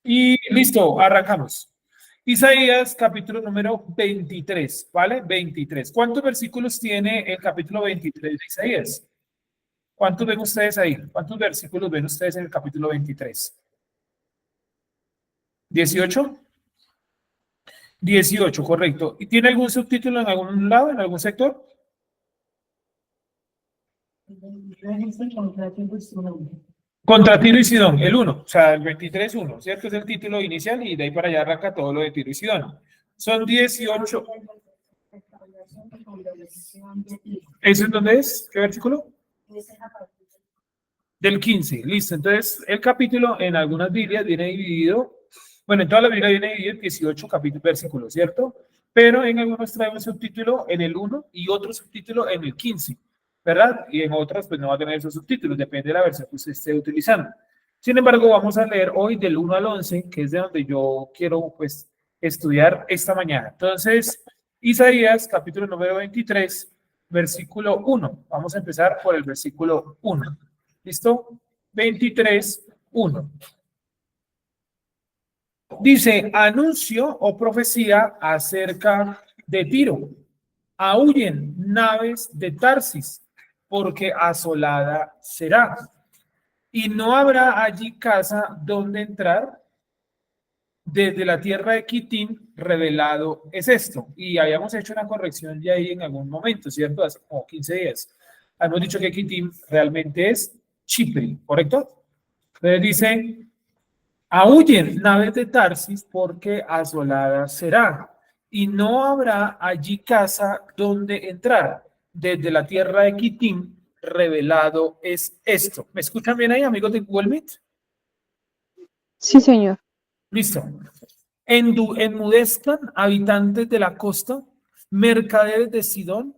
Y listo, arrancamos. Isaías, capítulo número 23, ¿vale? 23. ¿Cuántos versículos tiene el capítulo 23 de Isaías? ¿Cuántos ven ustedes ahí? ¿Cuántos versículos ven ustedes en el capítulo 23? ¿18? 18, correcto. ¿Y tiene algún subtítulo en algún lado, en algún sector? Contra Tiro y Sidón, el 1, o sea, el 23-1, ¿cierto? Es el título inicial y de ahí para allá arranca todo lo de Tiro y Sidón. Son 18. ¿Eso es dónde es? ¿Qué versículo? Del 15, listo. Entonces, el capítulo en algunas Biblias viene dividido, bueno, en toda la Biblia viene dividido en 18 capítulos, versículos, ¿cierto? Pero en algunos trae un subtítulo en el 1 y otro subtítulo en el 15, ¿verdad? Y en otras, pues no va a tener esos subtítulos, depende de la versión que usted esté utilizando. Sin embargo, vamos a leer hoy del 1 al 11, que es de donde yo quiero, pues, estudiar esta mañana. Entonces, Isaías, capítulo número 23, versículo 1. Vamos a empezar por el versículo 1. ¿Listo? 23:1. Dice, anuncio o profecía acerca de Tiro. Aúllen naves de Tarsis, porque asolada será. Y no habrá allí casa donde entrar. Desde la tierra de Quitín, revelado es esto. Y habíamos hecho una corrección ya ahí en algún momento, ¿cierto? Hace como 15 días. Hemos dicho que Quitín realmente es Chipre, ¿correcto? Entonces dice, aúllen naves de Tarsis porque asolada será, y no habrá allí casa donde entrar. Desde la tierra de Quitín, revelado es esto. ¿Me escuchan bien ahí, amigos de Google Meet? Sí, señor. Listo. Enmudezcan habitantes de la costa, mercaderes de Sidón,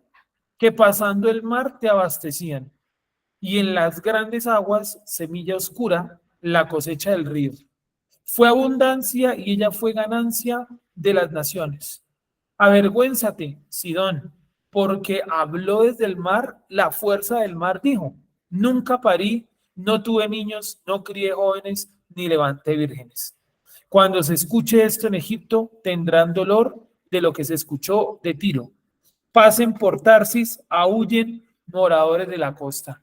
que pasando el mar te abastecían, y en las grandes aguas, semilla oscura, la cosecha del río. Fue abundancia y ella fue ganancia de las naciones. Avergüénzate, Sidón, porque habló desde el mar, la fuerza del mar dijo, nunca parí, no tuve niños, no crié jóvenes, ni levanté vírgenes. Cuando se escuche esto en Egipto, tendrán dolor de lo que se escuchó de Tiro. Pasen por Tarsis, aúllen moradores de la costa.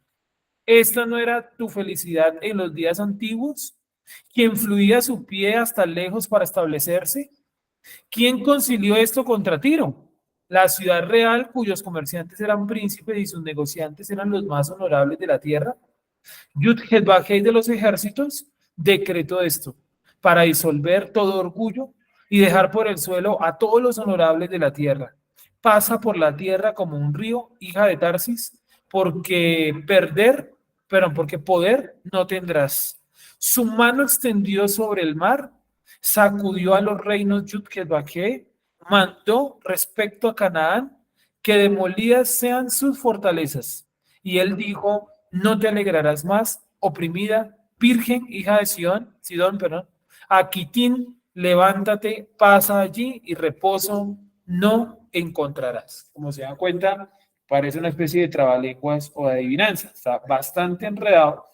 ¿Esta no era tu felicidad en los días antiguos? ¿Quién fluía su pie hasta lejos para establecerse? ¿Quién concilió esto contra Tiro? La ciudad real, cuyos comerciantes eran príncipes y sus negociantes eran los más honorables de la tierra. Yud-Heth-Bajei de los ejércitos decretó esto para disolver todo orgullo y dejar por el suelo a todos los honorables de la tierra. Pasa por la tierra como un río, hija de Tarsis, porque poder no tendrás. Su mano extendió sobre el mar, sacudió a los reinos Yud-Heth-Bajei, mandó respecto a Canaán que demolidas sean sus fortalezas. Y él dijo, no te alegrarás más, oprimida, virgen, hija de Sidón, perdón. A Quitín, levántate, pasa allí y reposo no encontrarás. Como se dan cuenta, parece una especie de trabalenguas o de adivinanza. Está bastante enredado,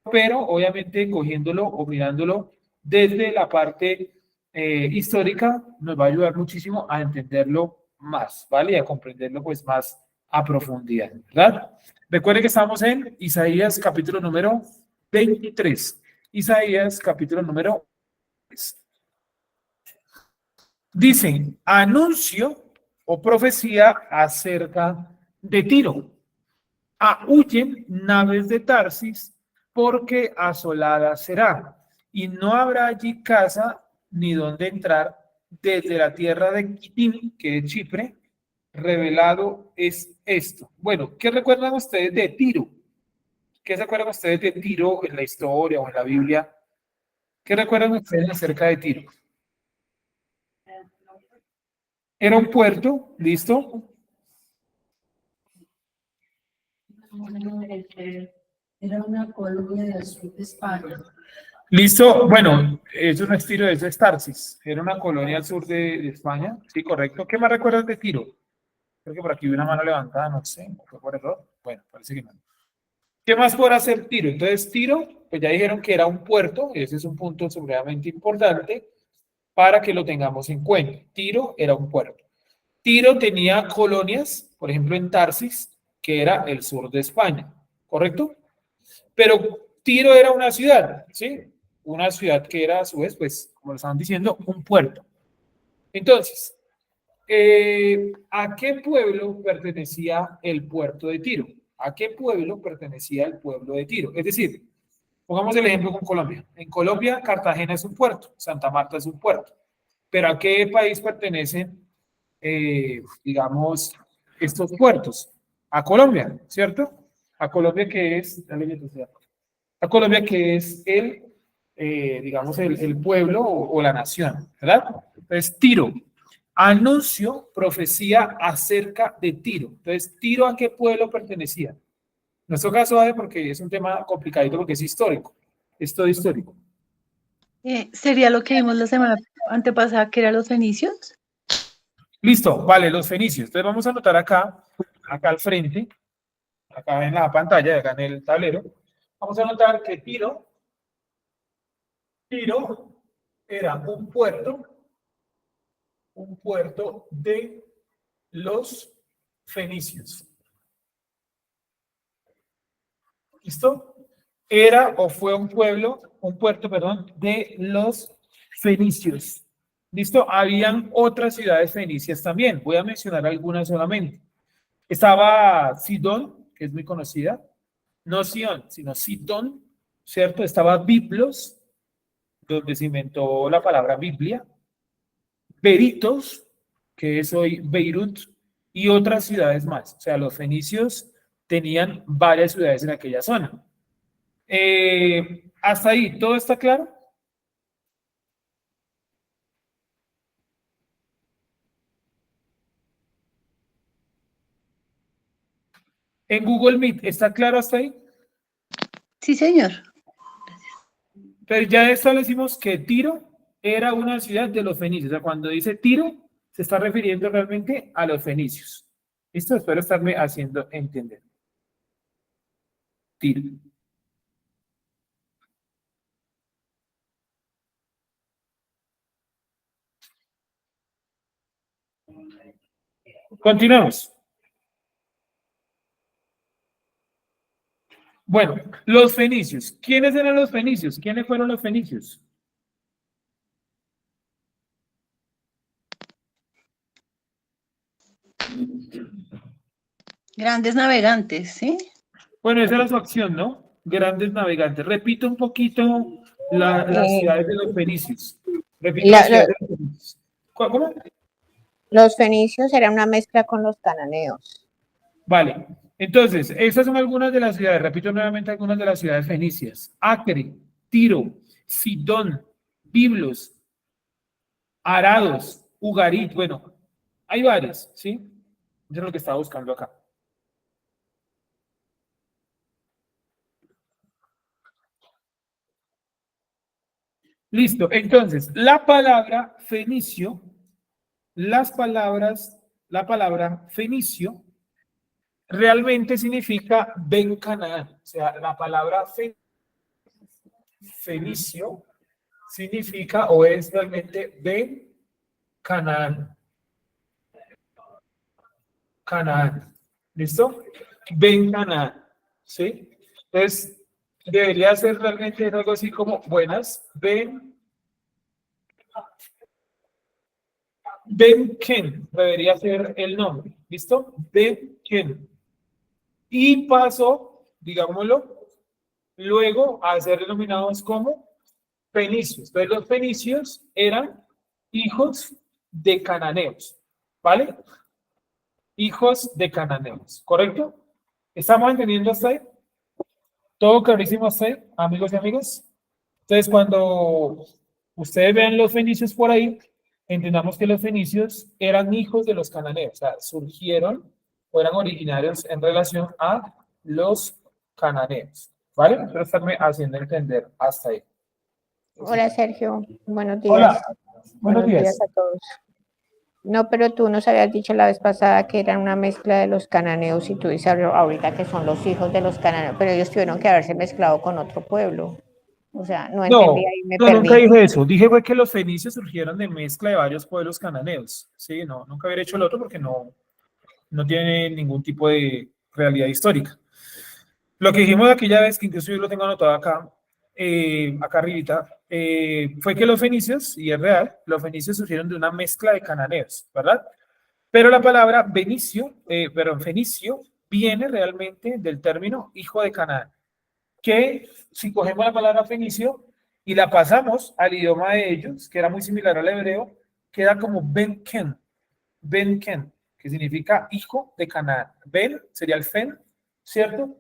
pero obviamente cogiéndolo o mirándolo desde la parte histórica nos va a ayudar muchísimo a entenderlo más, ¿vale? Y a comprenderlo pues más a profundidad, ¿verdad? Recuerden que estamos en Isaías capítulo número 23. Isaías capítulo número 3. Dicen, anuncio o profecía acerca de Tiro. Huyen naves de Tarsis porque asolada será, y no habrá allí casa ni donde entrar desde la tierra de Quitim, que es Chipre, revelado es esto. Bueno, ¿qué recuerdan ustedes de Tiro? ¿Qué se acuerdan ustedes de Tiro en la historia o en la Biblia? ¿Qué recuerdan ustedes acerca de Tiro? Era un puerto, ¿listo? Era una colonia del sur de España. Listo, bueno, eso no es Tiro, eso es Tarsis. Era una colonia al sur de España, sí, correcto. ¿Qué más recuerdas de Tiro? Creo que por aquí vi una mano levantada, no sé, ¿fue por error? Bueno, parece que no. ¿Qué más podrá hacer Tiro? Entonces, Tiro, pues ya dijeron que era un puerto, ese es un punto supremamente importante para que lo tengamos en cuenta. Tiro era un puerto. Tiro tenía colonias, por ejemplo, en Tarsis, que era el sur de España, ¿correcto? Pero Tiro era una ciudad, ¿sí? Una ciudad que era, a su vez, pues, como lo estaban diciendo, un puerto. Entonces, ¿a qué pueblo pertenecía el puerto de Tiro? ¿A qué pueblo pertenecía el pueblo de Tiro? Es decir, pongamos el ejemplo con Colombia. En Colombia, Cartagena es un puerto, Santa Marta es un puerto. Pero ¿a qué país pertenecen, digamos, estos puertos? A Colombia, ¿cierto? A Colombia que es, a Colombia que es el, digamos, el pueblo o la nación, ¿verdad? Entonces, Tiro. Anuncio, profecía acerca de Tiro. Entonces, ¿Tiro a qué pueblo pertenecía? En nuestro caso, porque es un tema complicadito porque es histórico. Es todo histórico. ¿Sería lo que vimos la semana antepasada, que eran los fenicios? Listo, vale, los fenicios. Entonces vamos a anotar acá al frente, acá en la pantalla, acá en el tablero. Vamos a anotar que Tiro era un puerto de los fenicios. ¿Listo? Era o fue un puerto, perdón, de los fenicios. ¿Listo? Habían otras ciudades fenicias también. Voy a mencionar algunas solamente. Estaba Sidón, que es muy conocida. No Sion, sino Sidón, ¿cierto? Estaba Biblos, donde se inventó la palabra Biblia. Beritos, que es hoy Beirut, y otras ciudades más. O sea, los fenicios tenían varias ciudades en aquella zona. Hasta ahí, ¿todo está claro? En Google Meet, ¿está claro hasta ahí? Sí, señor. Pero ya establecimos que Tiro era una ciudad de los fenicios. O sea, cuando dice Tiro, se está refiriendo realmente a los fenicios. ¿Listo? Espero estarme haciendo entender. Tiro. Continuamos. Bueno, los fenicios. ¿Quiénes eran los fenicios? ¿Quiénes fueron los fenicios? Grandes navegantes, ¿sí? Bueno, esa era su acción, ¿no? Grandes navegantes. Repito un poquito las ciudades de los fenicios. Repito las ciudades de los fenicios. ¿Cómo? Los fenicios eran una mezcla con los cananeos. Vale. Entonces, estas son algunas de las ciudades. Repito nuevamente algunas de las ciudades fenicias. Acre, Tiro, Sidón, Biblos, Arados, Ugarit. Bueno, hay varias, ¿sí? Eso es lo que estaba buscando acá. Listo. Entonces, la palabra fenicio, la palabra fenicio realmente significa ven Canaán. O sea, la palabra fenicio significa o es realmente ven Canaán. Canaán. ¿Listo? Ven Canaán. ¿Sí? Entonces, debería ser realmente algo así como buenas. Ven Ken debería ser el nombre. ¿Listo? Ken. Y pasó, digámoslo, luego a ser denominados como fenicios. Entonces, los fenicios eran hijos de cananeos. ¿Vale? Hijos de cananeos. ¿Correcto? ¿Estamos entendiendo hasta ahí? ¿Todo clarísimo hasta ahí, amigos y amigas? Entonces, cuando ustedes vean los fenicios por ahí, entendamos que los fenicios eran hijos de los cananeos, o sea, surgieron o eran originarios en relación a los cananeos, ¿vale? Espero estarme haciendo entender hasta ahí. Hola Sergio, buenos días. Hola, buenos días. A todos. No, pero tú nos habías dicho la vez pasada que eran una mezcla de los cananeos y tú dices ahorita que son los hijos de los cananeos, pero ellos tuvieron que haberse mezclado con otro pueblo. O sea, no entendí, No, ahí me no, nunca perdí. dije eso. Dije fue que los fenicios surgieron de mezcla de varios pueblos cananeos. Sí, no, nunca había hecho el otro porque no tiene ningún tipo de realidad histórica. Lo que dijimos aquella vez, que incluso yo lo tengo anotado acá, acá arribita, fue que los fenicios, y es real, los fenicios surgieron de una mezcla de cananeos, ¿verdad? Pero la palabra fenicio, viene realmente del término hijo de Canaán, que si cogemos la palabra fenicio y la pasamos al idioma de ellos, que era muy similar al hebreo, queda como Ben Ken, que significa hijo de Canaán. Ben sería el Fen, ¿cierto?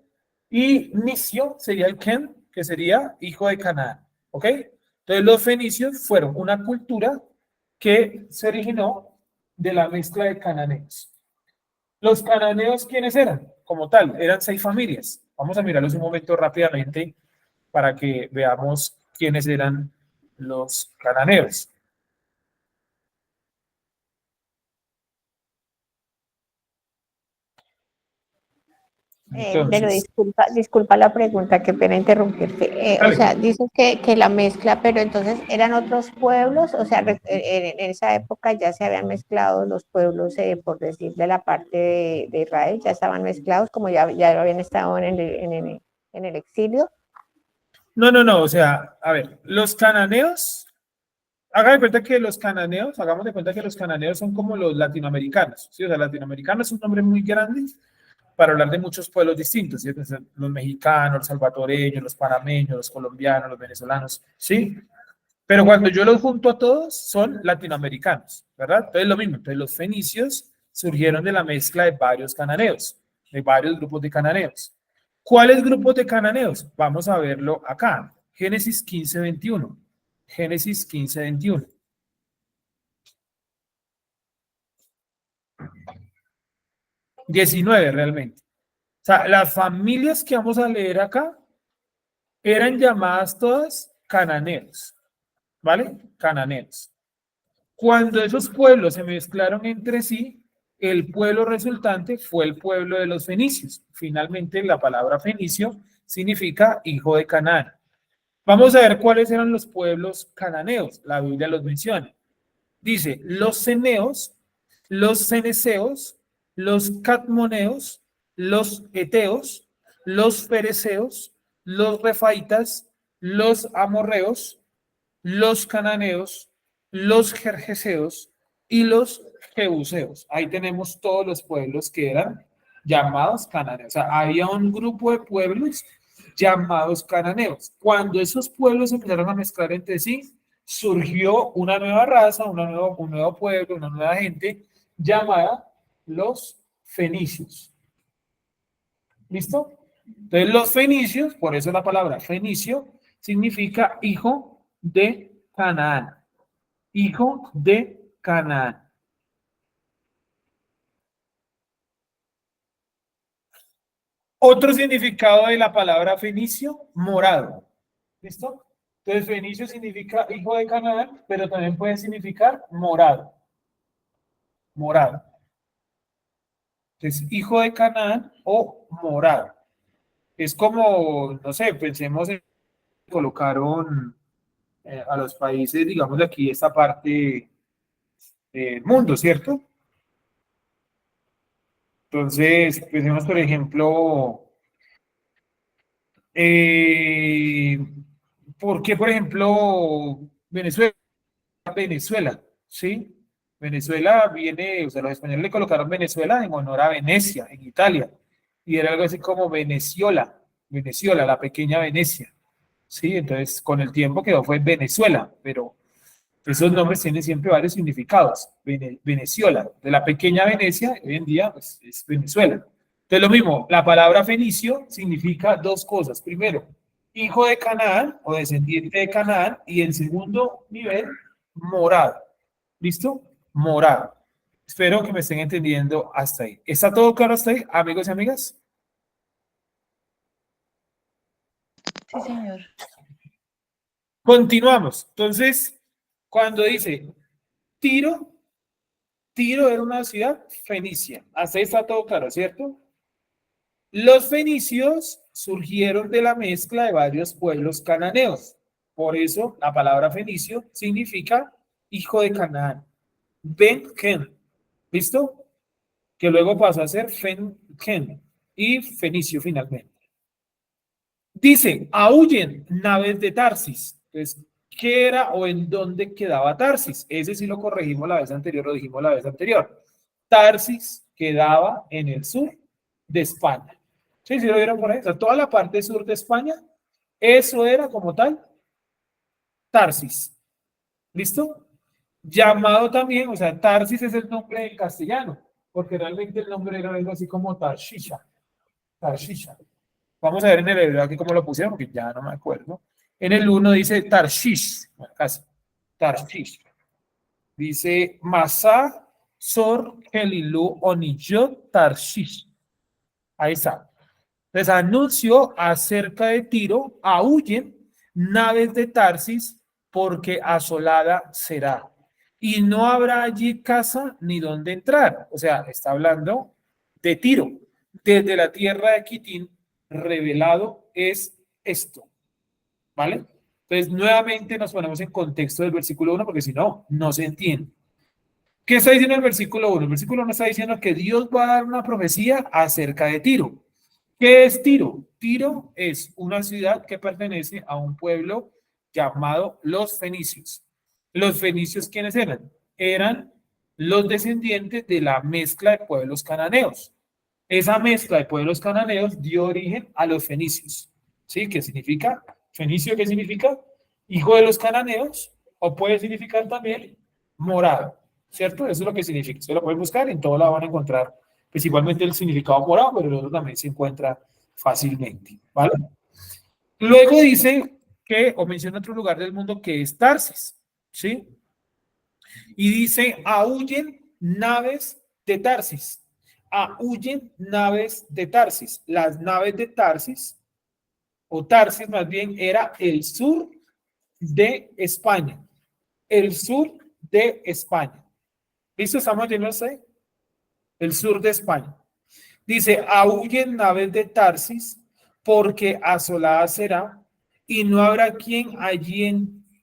Y Nisio sería el Ken, que sería hijo de Canaán. ¿Ok? Entonces los fenicios fueron una cultura que se originó de la mezcla de cananeos. Los cananeos, ¿quiénes eran? Como tal, eran 6 familias. Vamos a mirarlos un momento rápidamente para que veamos quiénes eran los cananeos. Pero Entonces, disculpa la pregunta, qué pena interrumpirte. O dale. sea, dices que la mezcla, pero entonces eran otros pueblos, o sea, en esa época ya se habían mezclado los pueblos, por decir, de la parte de Israel, ya estaban mezclados, como ya habían estado en el exilio. No, o sea, a ver, los cananeos, haga de cuenta que los cananeos, hagamos de cuenta que los cananeos son como los latinoamericanos, ¿sí? O sea, latinoamericanos es un nombre muy grande para hablar de muchos pueblos distintos, ¿sí? Los mexicanos, los salvadoreños, los panameños, los colombianos, los venezolanos, ¿sí? Pero cuando yo los junto a todos, son latinoamericanos, ¿verdad? Entonces lo mismo, entonces los fenicios surgieron de la mezcla de varios cananeos, de varios grupos de cananeos. ¿Cuáles grupos de cananeos? Vamos a verlo acá. Génesis 15:21. Génesis 15:21. 19 realmente. O sea, las familias que vamos a leer acá eran llamadas todas cananeos, ¿vale? Cananeos. Cuando esos pueblos se mezclaron entre sí, el pueblo resultante fue el pueblo de los fenicios. Finalmente, la palabra fenicio significa hijo de Canaán. Vamos a ver cuáles eran los pueblos cananeos. La Biblia los menciona. Dice, los ceneos, los ceneseos, los catmoneos, los eteos, los fereceos, los refaitas, los amorreos, los cananeos, los jerjeseos y los jebuseos. Ahí tenemos todos los pueblos que eran llamados cananeos. O sea, había un grupo de pueblos llamados cananeos. Cuando esos pueblos empezaron a mezclar entre sí, surgió una nueva raza, un nuevo pueblo, una nueva gente llamada los fenicios. ¿Listo? Entonces los fenicios, por eso la palabra fenicio, significa hijo de Canaán. Hijo de Canaán. Otro significado de la palabra fenicio, morado. ¿Listo? Entonces fenicio significa hijo de Canaán, pero también puede significar morado. Morado. Entonces, hijo de Canaán o morado. Es como, no sé, pensemos en colocaron a los países, digamos, de aquí, esta parte del mundo, ¿cierto? Entonces, pensemos, por ejemplo, eh, ¿por qué, por ejemplo, Venezuela, ¿sí? Venezuela viene, o sea, los españoles le colocaron Venezuela en honor a Venecia, en Italia, y era algo así como Veneciola, la pequeña Venecia, ¿sí? Entonces, con el tiempo quedó, fue Venezuela, pero esos nombres tienen siempre varios significados. Veneciola, de la pequeña Venecia, hoy en día pues, es Venezuela. Entonces, lo mismo, la palabra fenicio significa dos cosas. Primero, hijo de Canaán o descendiente de Canaán, y en segundo nivel, morado. ¿Listo? Morado. Espero que me estén entendiendo hasta ahí. ¿Está todo claro hasta ahí, amigos y amigas? Sí, señor. Continuamos. Entonces, cuando dice Tiro, Tiro era una ciudad fenicia. Hasta ahí está todo claro, ¿cierto? Los fenicios surgieron de la mezcla de varios pueblos cananeos. Por eso la palabra fenicio significa hijo de Canaán. Ben-Ken, ¿listo? Que luego pasó a ser Fen-Ken y fenicio finalmente. Dice, aúllen naves de Tarsis. Entonces, ¿qué era o en dónde quedaba Tarsis? Ese sí lo corregimos la vez anterior, lo dijimos la vez anterior. Tarsis quedaba en el sur de España. ¿Sí? ¿Sí lo vieron por ahí? O sea, toda la parte sur de España, eso era como tal Tarsis. ¿Listo? Llamado también, o sea, Tarsis es el nombre en castellano, porque realmente el nombre era algo así como Tarshisha. Tarshisha. Vamos a ver en el hebreo aquí cómo lo pusieron, porque ya no me acuerdo. En el 1 dice Tarshish, bueno, casi, Tarshish. Dice Masá, Sor, Helilu, Oniyot, Tarshish. Ahí está. Les anunció acerca de Tiro, aúllen naves de Tarsis, porque asolada será. Y no habrá allí casa ni donde entrar. O sea, está hablando de Tiro. Desde la tierra de Quitín, revelado es esto. ¿Vale? Entonces, nuevamente nos ponemos en contexto del versículo 1, porque si no, no se entiende. ¿Qué está diciendo el versículo 1? El versículo 1 está diciendo que Dios va a dar una profecía acerca de Tiro. ¿Qué es Tiro? Tiro es una ciudad que pertenece a un pueblo llamado los fenicios. ¿Los fenicios quiénes eran? Eran los descendientes de la mezcla de pueblos cananeos. Esa mezcla de pueblos cananeos dio origen a los fenicios. ¿Sí? ¿Qué significa? Fenicio, ¿qué significa? Hijo de los cananeos, o puede significar también morado, ¿cierto? Eso es lo que significa. Se lo pueden buscar, en todo lado van a encontrar principalmente el significado morado, pero el otro también se encuentra fácilmente, ¿vale? Luego dice que, o menciona otro lugar del mundo que es Tarsis, ¿sí? Y dice, aúllen naves de Tarsis. Aúllen naves de Tarsis. Las naves de Tarsis, o Tarsis más bien, era el sur de España. El sur de España. ¿Listo? ¿Estamos yendo hasta ahí? El sur de España. Dice, aúllen naves de Tarsis, porque asolada será, y no habrá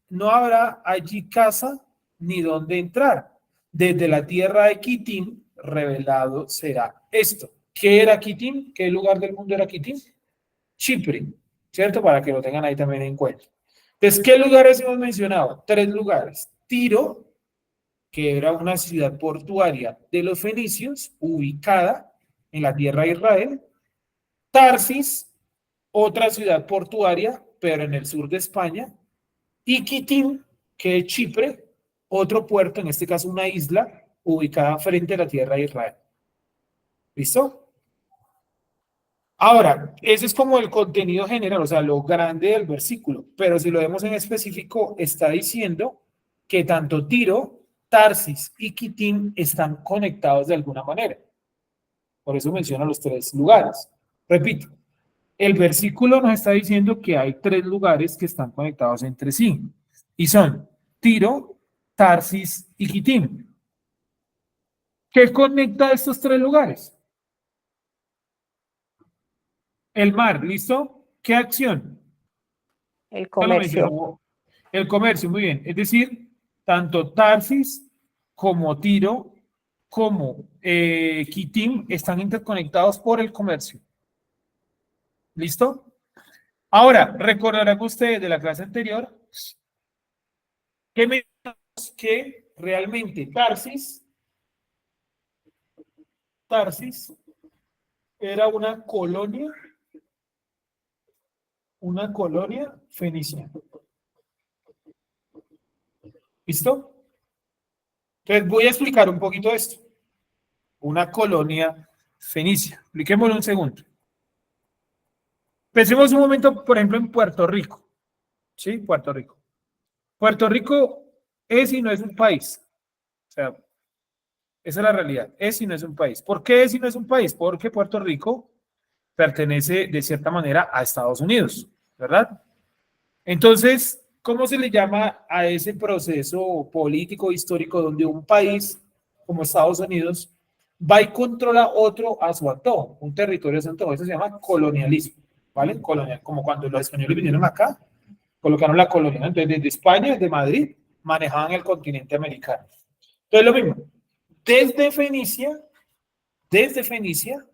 no habrá allí casa ni donde entrar. Desde la tierra de Quitín, revelado será esto. ¿Qué era Quitín? ¿Qué lugar del mundo era Quitín? Chipre, ¿cierto? Para que lo tengan ahí también en cuenta. Entonces, ¿qué lugares hemos mencionado? 3 lugares. Tiro, que era una ciudad portuaria de los fenicios, ubicada en la tierra de Israel. Tarsis, otra ciudad portuaria, pero en el sur de España. Y Quitín, que es Chipre, otro puerto, en este caso una isla, ubicada frente a la tierra de Israel. ¿Listo? Ahora, ese es como el contenido general, o sea, lo grande del versículo, pero si lo vemos en específico, está diciendo que tanto Tiro, Tarsis y Quitín están conectados de alguna manera. Por eso menciona los 3 lugares. Repito, el versículo nos está diciendo que hay 3 lugares que están conectados entre sí, y son Tiro, Tarsis y Quitín. ¿Qué conecta a estos 3 lugares? El mar, ¿listo? ¿Qué acción? El comercio. El comercio, muy bien. Es decir, tanto Tarsis como Tiro como Quitín están interconectados por el comercio. ¿Listo? Ahora, recordarán ustedes de la clase anterior que mencionamos que realmente Tarsis era una colonia fenicia. ¿Listo? Entonces voy a explicar un poquito esto. Una colonia fenicia. Expliquémoslo un segundo. Pensemos un momento, por ejemplo, en Puerto Rico. ¿Sí? Puerto Rico. Puerto Rico es y no es un país. O sea, esa es la realidad. Es y no es un país. ¿Por qué es y no es un país? Porque Puerto Rico pertenece de cierta manera a Estados Unidos, ¿verdad? Entonces, ¿cómo se le llama a ese proceso político histórico donde un país como Estados Unidos, va y controla otro a su antojo, un territorio a su antojo. Eso se llama colonialismo, ¿vale? Colonial, como cuando los españoles vinieron acá, colocaron la colonia. Entonces, desde España, desde Madrid, manejaban el continente americano. Entonces, lo mismo, desde Fenicia,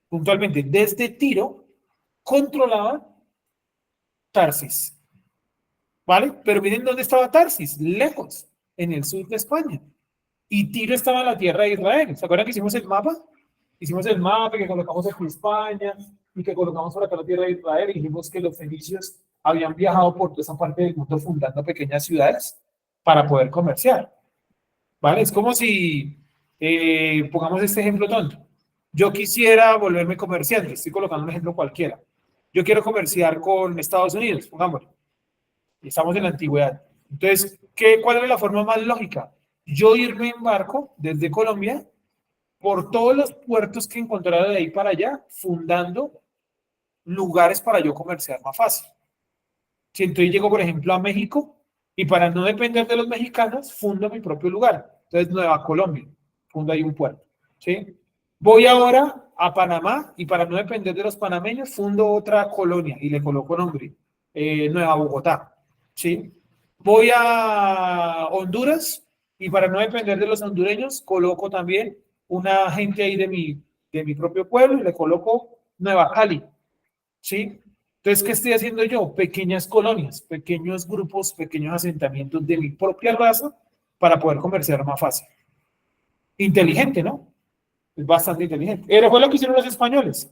puntualmente desde Tiro, controlaban Tarsis, ¿vale? Pero miren dónde estaba Tarsis, lejos, en el sur de España. Y Tiro estaba en la tierra de Israel. ¿Se acuerdan que hicimos el mapa? Hicimos el mapa que colocamos aquí España y que colocamos por acá la tierra de Israel y dijimos que los fenicios habían viajado por toda esa parte del mundo fundando pequeñas ciudades para poder comerciar, ¿vale? Es como si, pongamos este ejemplo tonto. Yo quisiera volverme comerciante, estoy colocando un ejemplo cualquiera. Yo quiero comerciar con Estados Unidos, pongámoslo. Estamos en la antigüedad. Entonces, ¿cuál es la forma más lógica? Yo irme en barco desde Colombia por todos los puertos que encontrara de ahí para allá, fundando lugares para yo comerciar más fácil. Si entonces llego, por ejemplo, a México y para no depender de los mexicanos, fundo mi propio lugar. Entonces, Nueva Colombia, fundo ahí un puerto. ¿Sí? Voy ahora a Panamá y para no depender de los panameños, fundo otra colonia y le coloco nombre, Nueva Bogotá. ¿Sí? Voy a Honduras y para no depender de los hondureños, coloco también una gente ahí de mi propio pueblo y le coloco Nueva Cali. ¿Sí? Entonces, ¿qué estoy haciendo yo? Pequeñas colonias, pequeños grupos, pequeños asentamientos de mi propia raza para poder comerciar más fácil. Inteligente, ¿no? Es bastante inteligente. Pero fue lo que hicieron los españoles.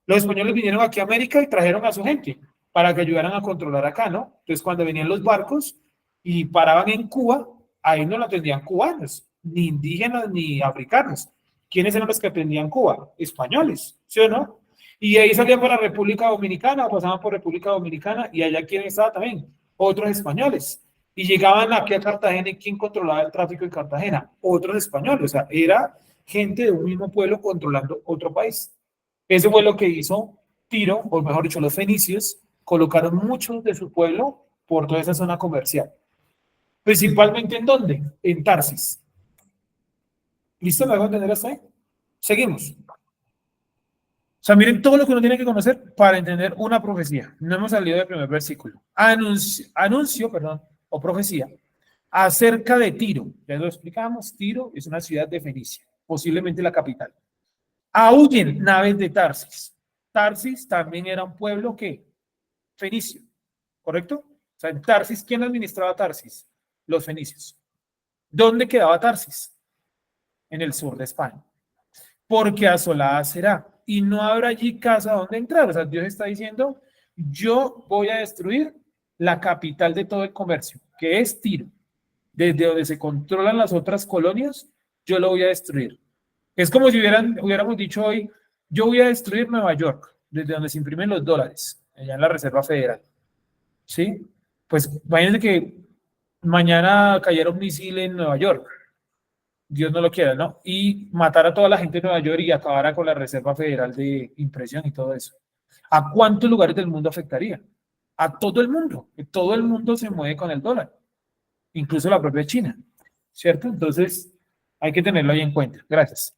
Los españoles vinieron aquí a América y trajeron a su gente para que ayudaran a controlar acá, ¿no? Entonces, cuando venían los barcos y paraban en Cuba, ahí no lo atendían cubanos, ni indígenas, ni africanos. ¿Quiénes eran los que atendían Cuba? Españoles, ¿sí o no? Y ahí salían para República Dominicana, pasaban por República Dominicana, y allá ¿quién estaba también? Otros españoles. Y llegaban aquí a Cartagena, ¿y quién controlaba el tráfico en Cartagena? Otros españoles. O sea, era gente de un mismo pueblo controlando otro país. Eso fue lo que hizo Tiro, o mejor dicho, los fenicios, colocaron muchos de su pueblo por toda esa zona comercial. Principalmente ¿en dónde? En Tarsis. ¿Listo? ¿Me hago entender hasta ahí? Seguimos. O sea, miren todo lo que uno tiene que conocer para entender una profecía. No hemos salido del primer versículo. Anuncio, o profecía, acerca de Tiro. Ya lo explicamos, Tiro es una ciudad de Fenicia, posiblemente la capital. Aúllen naves de Tarsis. Tarsis también era un pueblo que fenicio, ¿correcto? O sea, en Tarsis, ¿quién administraba Tarsis? Los fenicios. ¿Dónde quedaba Tarsis? En el sur de España. Porque asolada será, y no habrá allí casa donde entrar. O sea, Dios está diciendo, yo voy a destruir la capital de todo el comercio, que es Tiro. Desde donde se controlan las otras colonias, yo lo voy a destruir. Es como si hubiéramos dicho hoy, yo voy a destruir Nueva York, desde donde se imprimen los dólares, allá en la Reserva Federal. ¿Sí? Pues imagínense que mañana cayera un misil en Nueva York. Dios no lo quiera, ¿no? Y matar a toda la gente de Nueva York y acabara con la Reserva Federal de impresión y todo eso. ¿A cuántos lugares del mundo afectaría? A todo el mundo. Todo el mundo se mueve con el dólar, incluso la propia China, ¿cierto? Entonces, hay que tenerlo ahí en cuenta. Gracias.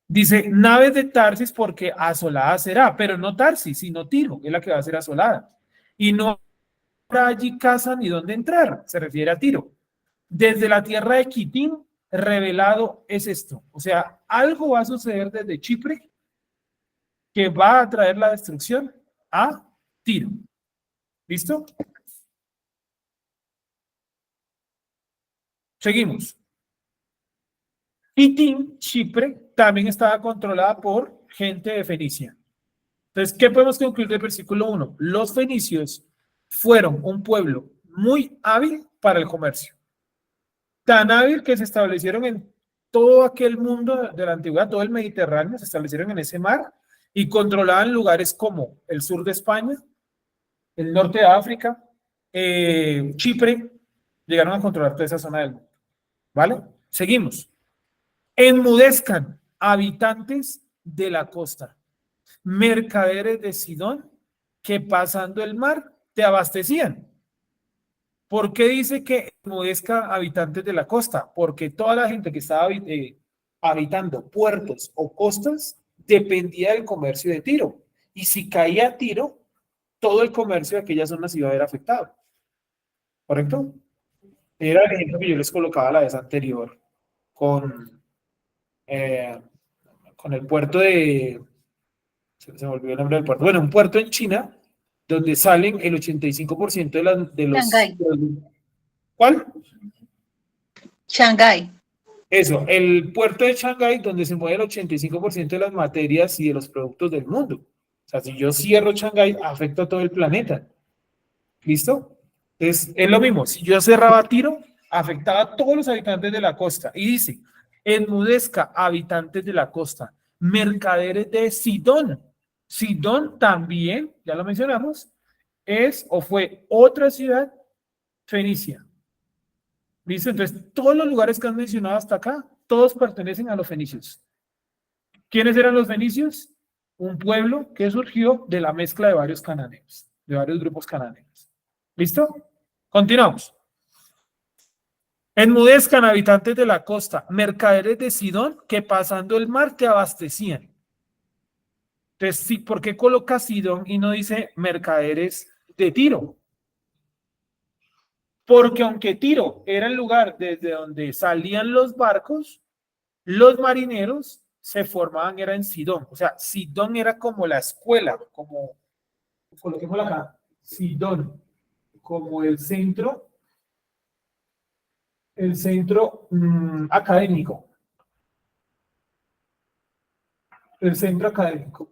Dice, naves de Tarsis porque asolada será, pero no Tarsis, sino Tiro, es la que va a ser asolada. Y no habrá allí casa ni dónde entrar, se refiere a Tiro. Desde la tierra de Quitín, revelado es esto. O sea, algo va a suceder desde Chipre que va a traer la destrucción a Tiro. ¿Listo? Seguimos. Quitín, Chipre, también estaba controlada por gente de Fenicia. Entonces, ¿qué podemos concluir del versículo 1? Los fenicios fueron un pueblo muy hábil para el comercio. Tan hábil que se establecieron en todo aquel mundo de la antigüedad, todo el Mediterráneo, se establecieron en ese mar y controlaban lugares como el sur de España, el norte de África, Chipre, llegaron a controlar toda esa zona del mundo. ¿Vale? Seguimos. Enmudezcan habitantes de la costa, mercaderes de Sidón, que pasando el mar te abastecían. ¿Por qué dice que enmudezca habitantes de la costa, porque toda la gente que estaba habitando puertos o costas dependía del comercio de Tiro. Y si caía Tiro, todo el comercio de aquella zona se iba a ver afectado. ¿Correcto? Era el ejemplo que yo les colocaba la vez anterior con, eh, con el puerto de... Se me olvidó el nombre del puerto. Bueno, un puerto en China donde salen el 85% de los... Shanghái. ¿Cuál? Shanghái. Eso, el puerto de Shanghái, donde se mueve el 85% de las materias y de los productos del mundo. O sea, si yo cierro Shanghái, afecta a todo el planeta. ¿Listo? Es lo mismo. Si yo cerraba Tiro, afectaba a todos los habitantes de la costa. Y dice, enmudezca habitantes de la costa, mercaderes de Sidón. Sidón también, ya lo mencionamos, es o fue otra ciudad fenicia. ¿Listo? Entonces, todos los lugares que han mencionado hasta acá, todos pertenecen a los fenicios. ¿Quiénes eran los fenicios? Un pueblo que surgió de la mezcla de varios cananeos, de varios grupos cananeos. ¿Listo? Continuamos. Enmudezcan habitantes de la costa, mercaderes de Sidón, que pasando el mar te abastecían. Entonces, sí, ¿por qué coloca Sidón y no dice mercaderes de Tiro? Porque aunque Tiro era el lugar desde donde salían los barcos, los marineros se formaban, era en Sidón. O sea, Sidón era como la escuela, como, coloquémosla acá, Sidón, como el centro académico. El centro académico.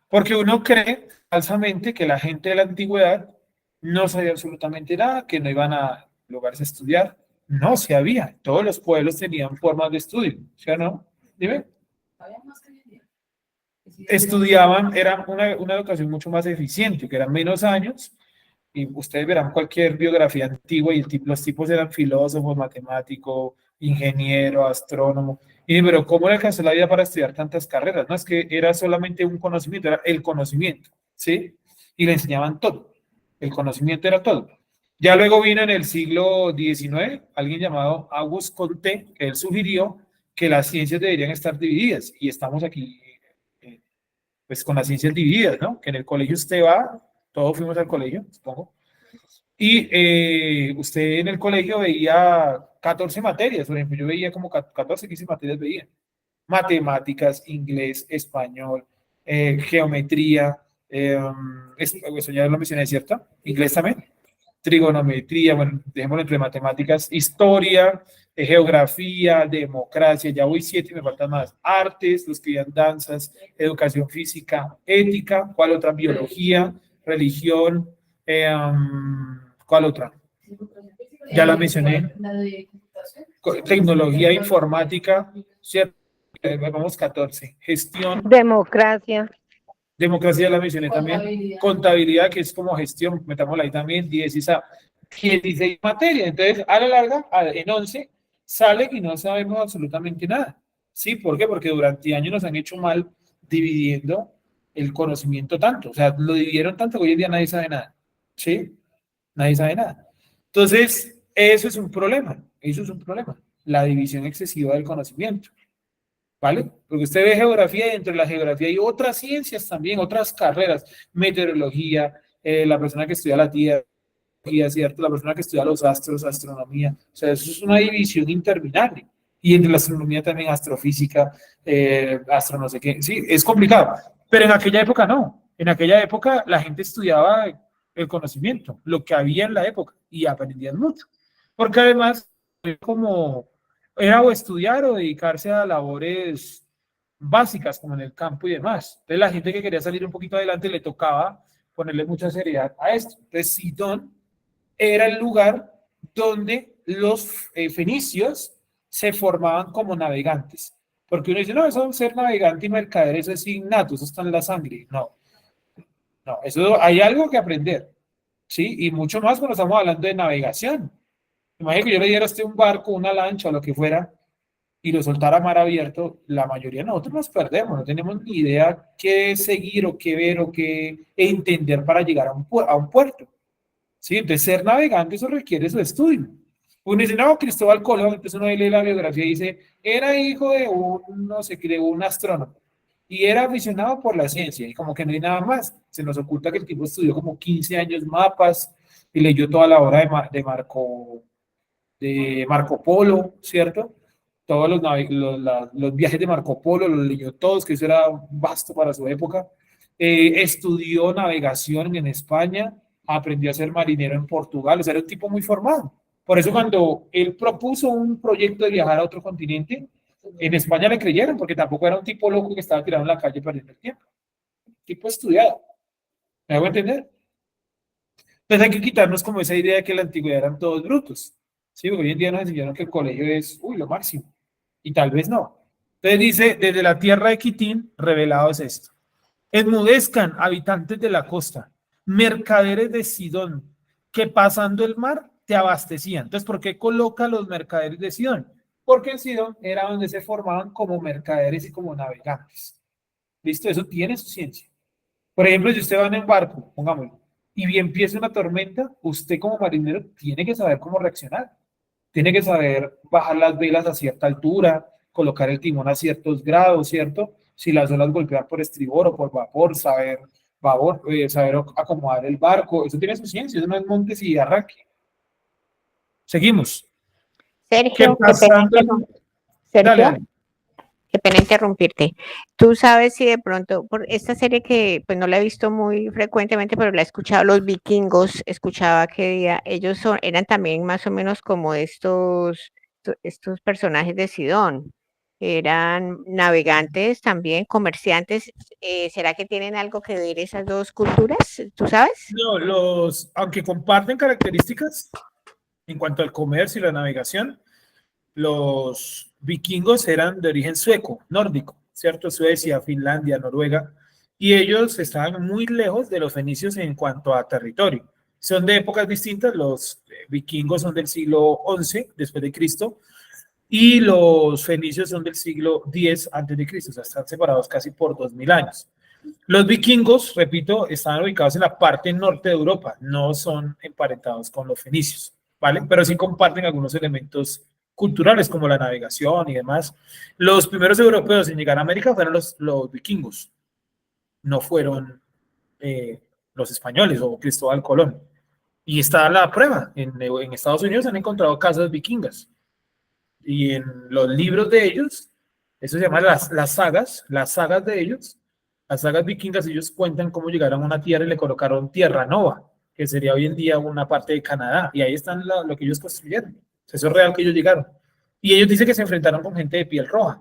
Porque uno cree falsamente que la gente de la antigüedad no sabía absolutamente nada, que no iban a lugares a estudiar. No, se había. Todos los pueblos tenían formas de estudio, ¿sí o no? Dime. Estudiaban, era una educación mucho más eficiente, que eran menos años, y ustedes verán cualquier biografía antigua y los tipos eran filósofos, matemáticos, ingeniero, astrónomo. Y pero ¿cómo le alcanzó la vida para estudiar tantas carreras? No es que era solamente un conocimiento, era el conocimiento, ¿sí? Y le enseñaban todo. El conocimiento era todo. Ya luego vino en el siglo XIX alguien llamado Auguste Comte, que él sugirió que las ciencias deberían estar divididas. Y estamos aquí, pues con las ciencias divididas, ¿no? Que en el colegio usted va, todos fuimos al colegio, supongo. Y usted en el colegio veía 14 materias, por ejemplo, yo veía como 14, 15 materias veía. Matemáticas, inglés, español, geometría, eso ya lo mencioné, ¿cierto? Inglés también, trigonometría, bueno, dejémoslo entre matemáticas, historia, geografía, democracia, ya voy 7 y me faltan más, artes, los que veían danzas, educación física, ética, ¿cuál otra? Biología, religión, ¿cuál otra? Ya la mencioné. Tecnología, informática, ¿cierto? Vamos 14. Gestión. Democracia. Democracia la mencioné también. Contabilidad, que es como gestión, metámosla ahí también. 16 materias. Entonces, a la larga, en 11, sale y no sabemos absolutamente nada. ¿Sí? ¿Por qué? Porque durante años nos han hecho mal dividiendo el conocimiento tanto. O sea, lo dividieron tanto que hoy en día nadie sabe nada. ¿Sí? Nadie sabe nada. Entonces, eso es un problema. Eso es un problema. La división excesiva del conocimiento. ¿Vale? Porque usted ve geografía y dentro de la geografía hay otras ciencias también, otras carreras, meteorología, la persona que estudia la tierra, ¿cierto? La persona que estudia los astros, astronomía, o sea, eso es una división interminable. Y entre la astronomía también astrofísica, astro no sé qué, sí, es complicado, pero en aquella época no, en aquella época la gente estudiaba el conocimiento, lo que había en la época, y aprendían mucho, porque además, como era o estudiar o dedicarse a labores básicas como en el campo y demás. Entonces la gente que quería salir un poquito adelante le tocaba ponerle mucha seriedad a esto. Entonces Sidón era el lugar donde los fenicios se formaban como navegantes. Porque uno dice, no, eso ser navegante y mercader, eso es innato, eso está en la sangre. No, no, eso hay algo que aprender, ¿sí? Y mucho más cuando estamos hablando de navegación. Imagínate que yo le diera a usted un barco, una lancha o lo que fuera y lo soltara a mar abierto, la mayoría de nosotros nos perdemos, no tenemos ni idea qué seguir o qué ver o qué entender para llegar a un puerto. ¿Sí? Entonces, ser navegante, eso requiere su estudio. Uno dice, no, Cristóbal Colón, entonces uno lee la biografía y dice, era hijo de un, no sé qué, de un astrónomo y era aficionado por la ciencia y como que no hay nada más. Se nos oculta que el tipo estudió como 15 años mapas y leyó toda la obra de Marco Polo, ¿cierto? Todos los viajes de Marco Polo, los leyó todos, que eso era vasto para su época. Estudió navegación en España, aprendió a ser marinero en Portugal, o sea, era un tipo muy formado. Por eso cuando él propuso un proyecto de viajar a otro continente, en España le creyeron, porque tampoco era un tipo loco que estaba tirado en la calle perdiendo el tiempo. Un tipo estudiado. ¿Me hago entender? Entonces hay que quitarnos como esa idea de que en la antigüedad eran todos brutos. Sí, porque hoy en día nos enseñaron que el colegio es, uy, lo máximo. Y tal vez no. Entonces dice, desde la tierra de Quitín, revelado es esto. Enmudezcan, habitantes de la costa, mercaderes de Sidón, que pasando el mar te abastecían. Entonces, ¿por qué coloca los mercaderes de Sidón? Porque en Sidón era donde se formaban como mercaderes y como navegantes. ¿Listo? Eso tiene su ciencia. Por ejemplo, si usted va en un barco, pongámoslo, y bien empieza una tormenta, usted como marinero tiene que saber cómo reaccionar. Tiene que saber bajar las velas a cierta altura, colocar el timón a ciertos grados, ¿cierto? Si las olas golpean por estribor o por vapor, saber acomodar el barco. Eso tiene su ciencia, eso no es montes y arranque. Seguimos. Sergio, Dale, dale. qué pena interrumpirte. Tú sabes si de pronto, por esta serie que pues no la he visto muy frecuentemente, pero la he escuchado, Los Vikingos, escuchaba que ellos eran también más o menos como estos personajes de Sidón. Eran navegantes también, comerciantes. ¿Será que tienen algo que ver esas dos culturas? ¿Tú sabes? No, aunque comparten características en cuanto al comercio y la navegación, los vikingos eran de origen sueco, nórdico, ¿cierto? Suecia, Finlandia, Noruega, y ellos estaban muy lejos de los fenicios en cuanto a territorio. Son de épocas distintas, los vikingos son del siglo XI después de Cristo, y los fenicios son del siglo X antes de Cristo, o sea, están separados casi por 2000 años. Los vikingos, repito, estaban ubicados en la parte norte de Europa, no son emparentados con los fenicios, ¿vale? Pero sí comparten algunos elementos culturales como la navegación y demás. Los primeros europeos en llegar a América fueron los vikingos, no fueron los españoles o Cristóbal Colón. Y está la prueba, en Estados Unidos han encontrado casas vikingas y en los libros de ellos, eso se llama las sagas de ellos, las sagas vikingas, ellos cuentan cómo llegaron a una tierra y le colocaron Tierra Nova, que sería hoy en día una parte de Canadá, y ahí están lo que ellos construyeron. Eso es real que ellos llegaron. Y ellos dicen que se enfrentaron con gente de piel roja,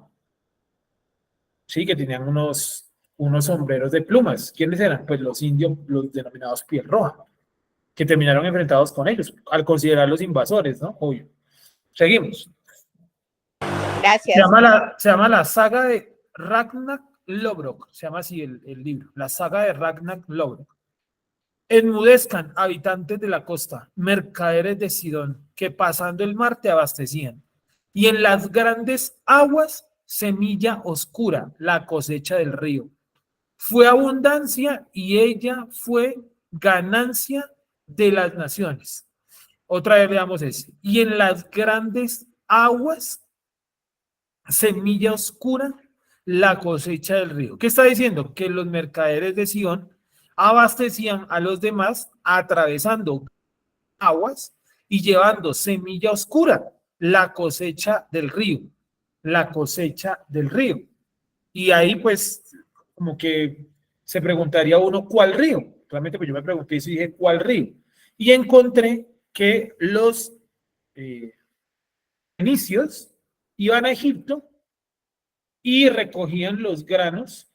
sí, que tenían unos sombreros de plumas. ¿Quiénes eran? Pues los indios, los denominados piel roja, que terminaron enfrentados con ellos, al considerarlos invasores, ¿no? Obvio. Seguimos. Gracias. Se llama la saga de Ragnar Lothbrok, se llama así el libro, la saga de Ragnar Lothbrok. Enmudezcan, habitantes de la costa, mercaderes de Sidón, que pasando el mar te abastecían. Y en las grandes aguas, semilla oscura, la cosecha del río. Fue abundancia y ella fue ganancia de las naciones. Otra vez veamos ese. Y en las grandes aguas, semilla oscura, la cosecha del río. ¿Qué está diciendo? Que los mercaderes de Sidón abastecían a los demás atravesando aguas y llevando semilla oscura, la cosecha del río, la cosecha del río. Y ahí pues como que se preguntaría uno, ¿cuál río? Realmente pues yo me pregunté y dije, ¿cuál río? Y encontré que los fenicios iban a Egipto y recogían los granos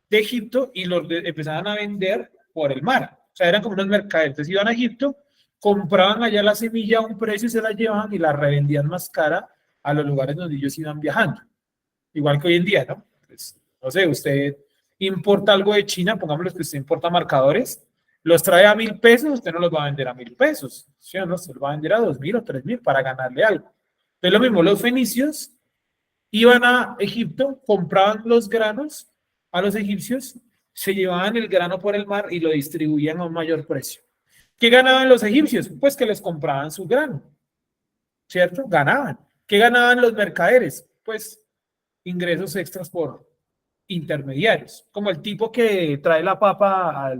de Egipto y los empezaban a vender por el mar. O sea, eran como unos mercaderes. Iban a Egipto, compraban allá la semilla a un precio y se la llevaban y la revendían más cara a los lugares donde ellos iban viajando. Igual que hoy en día, ¿no? Pues, no sé, usted importa algo de China, pongámosle que usted importa marcadores, los trae a 1000 pesos, usted no los va a vender a 1000 pesos, ¿sí o no? Se los va a vender a 2000 o 3000 para ganarle algo. Entonces, lo mismo, los fenicios iban a Egipto, compraban los granos a los egipcios, se llevaban el grano por el mar y lo distribuían a un mayor precio. ¿Qué ganaban los egipcios? Pues que les compraban su grano. ¿cierto? Ganaban. ¿Qué ganaban los mercaderes? Pues ingresos extras por intermediarios, como el tipo que trae la papa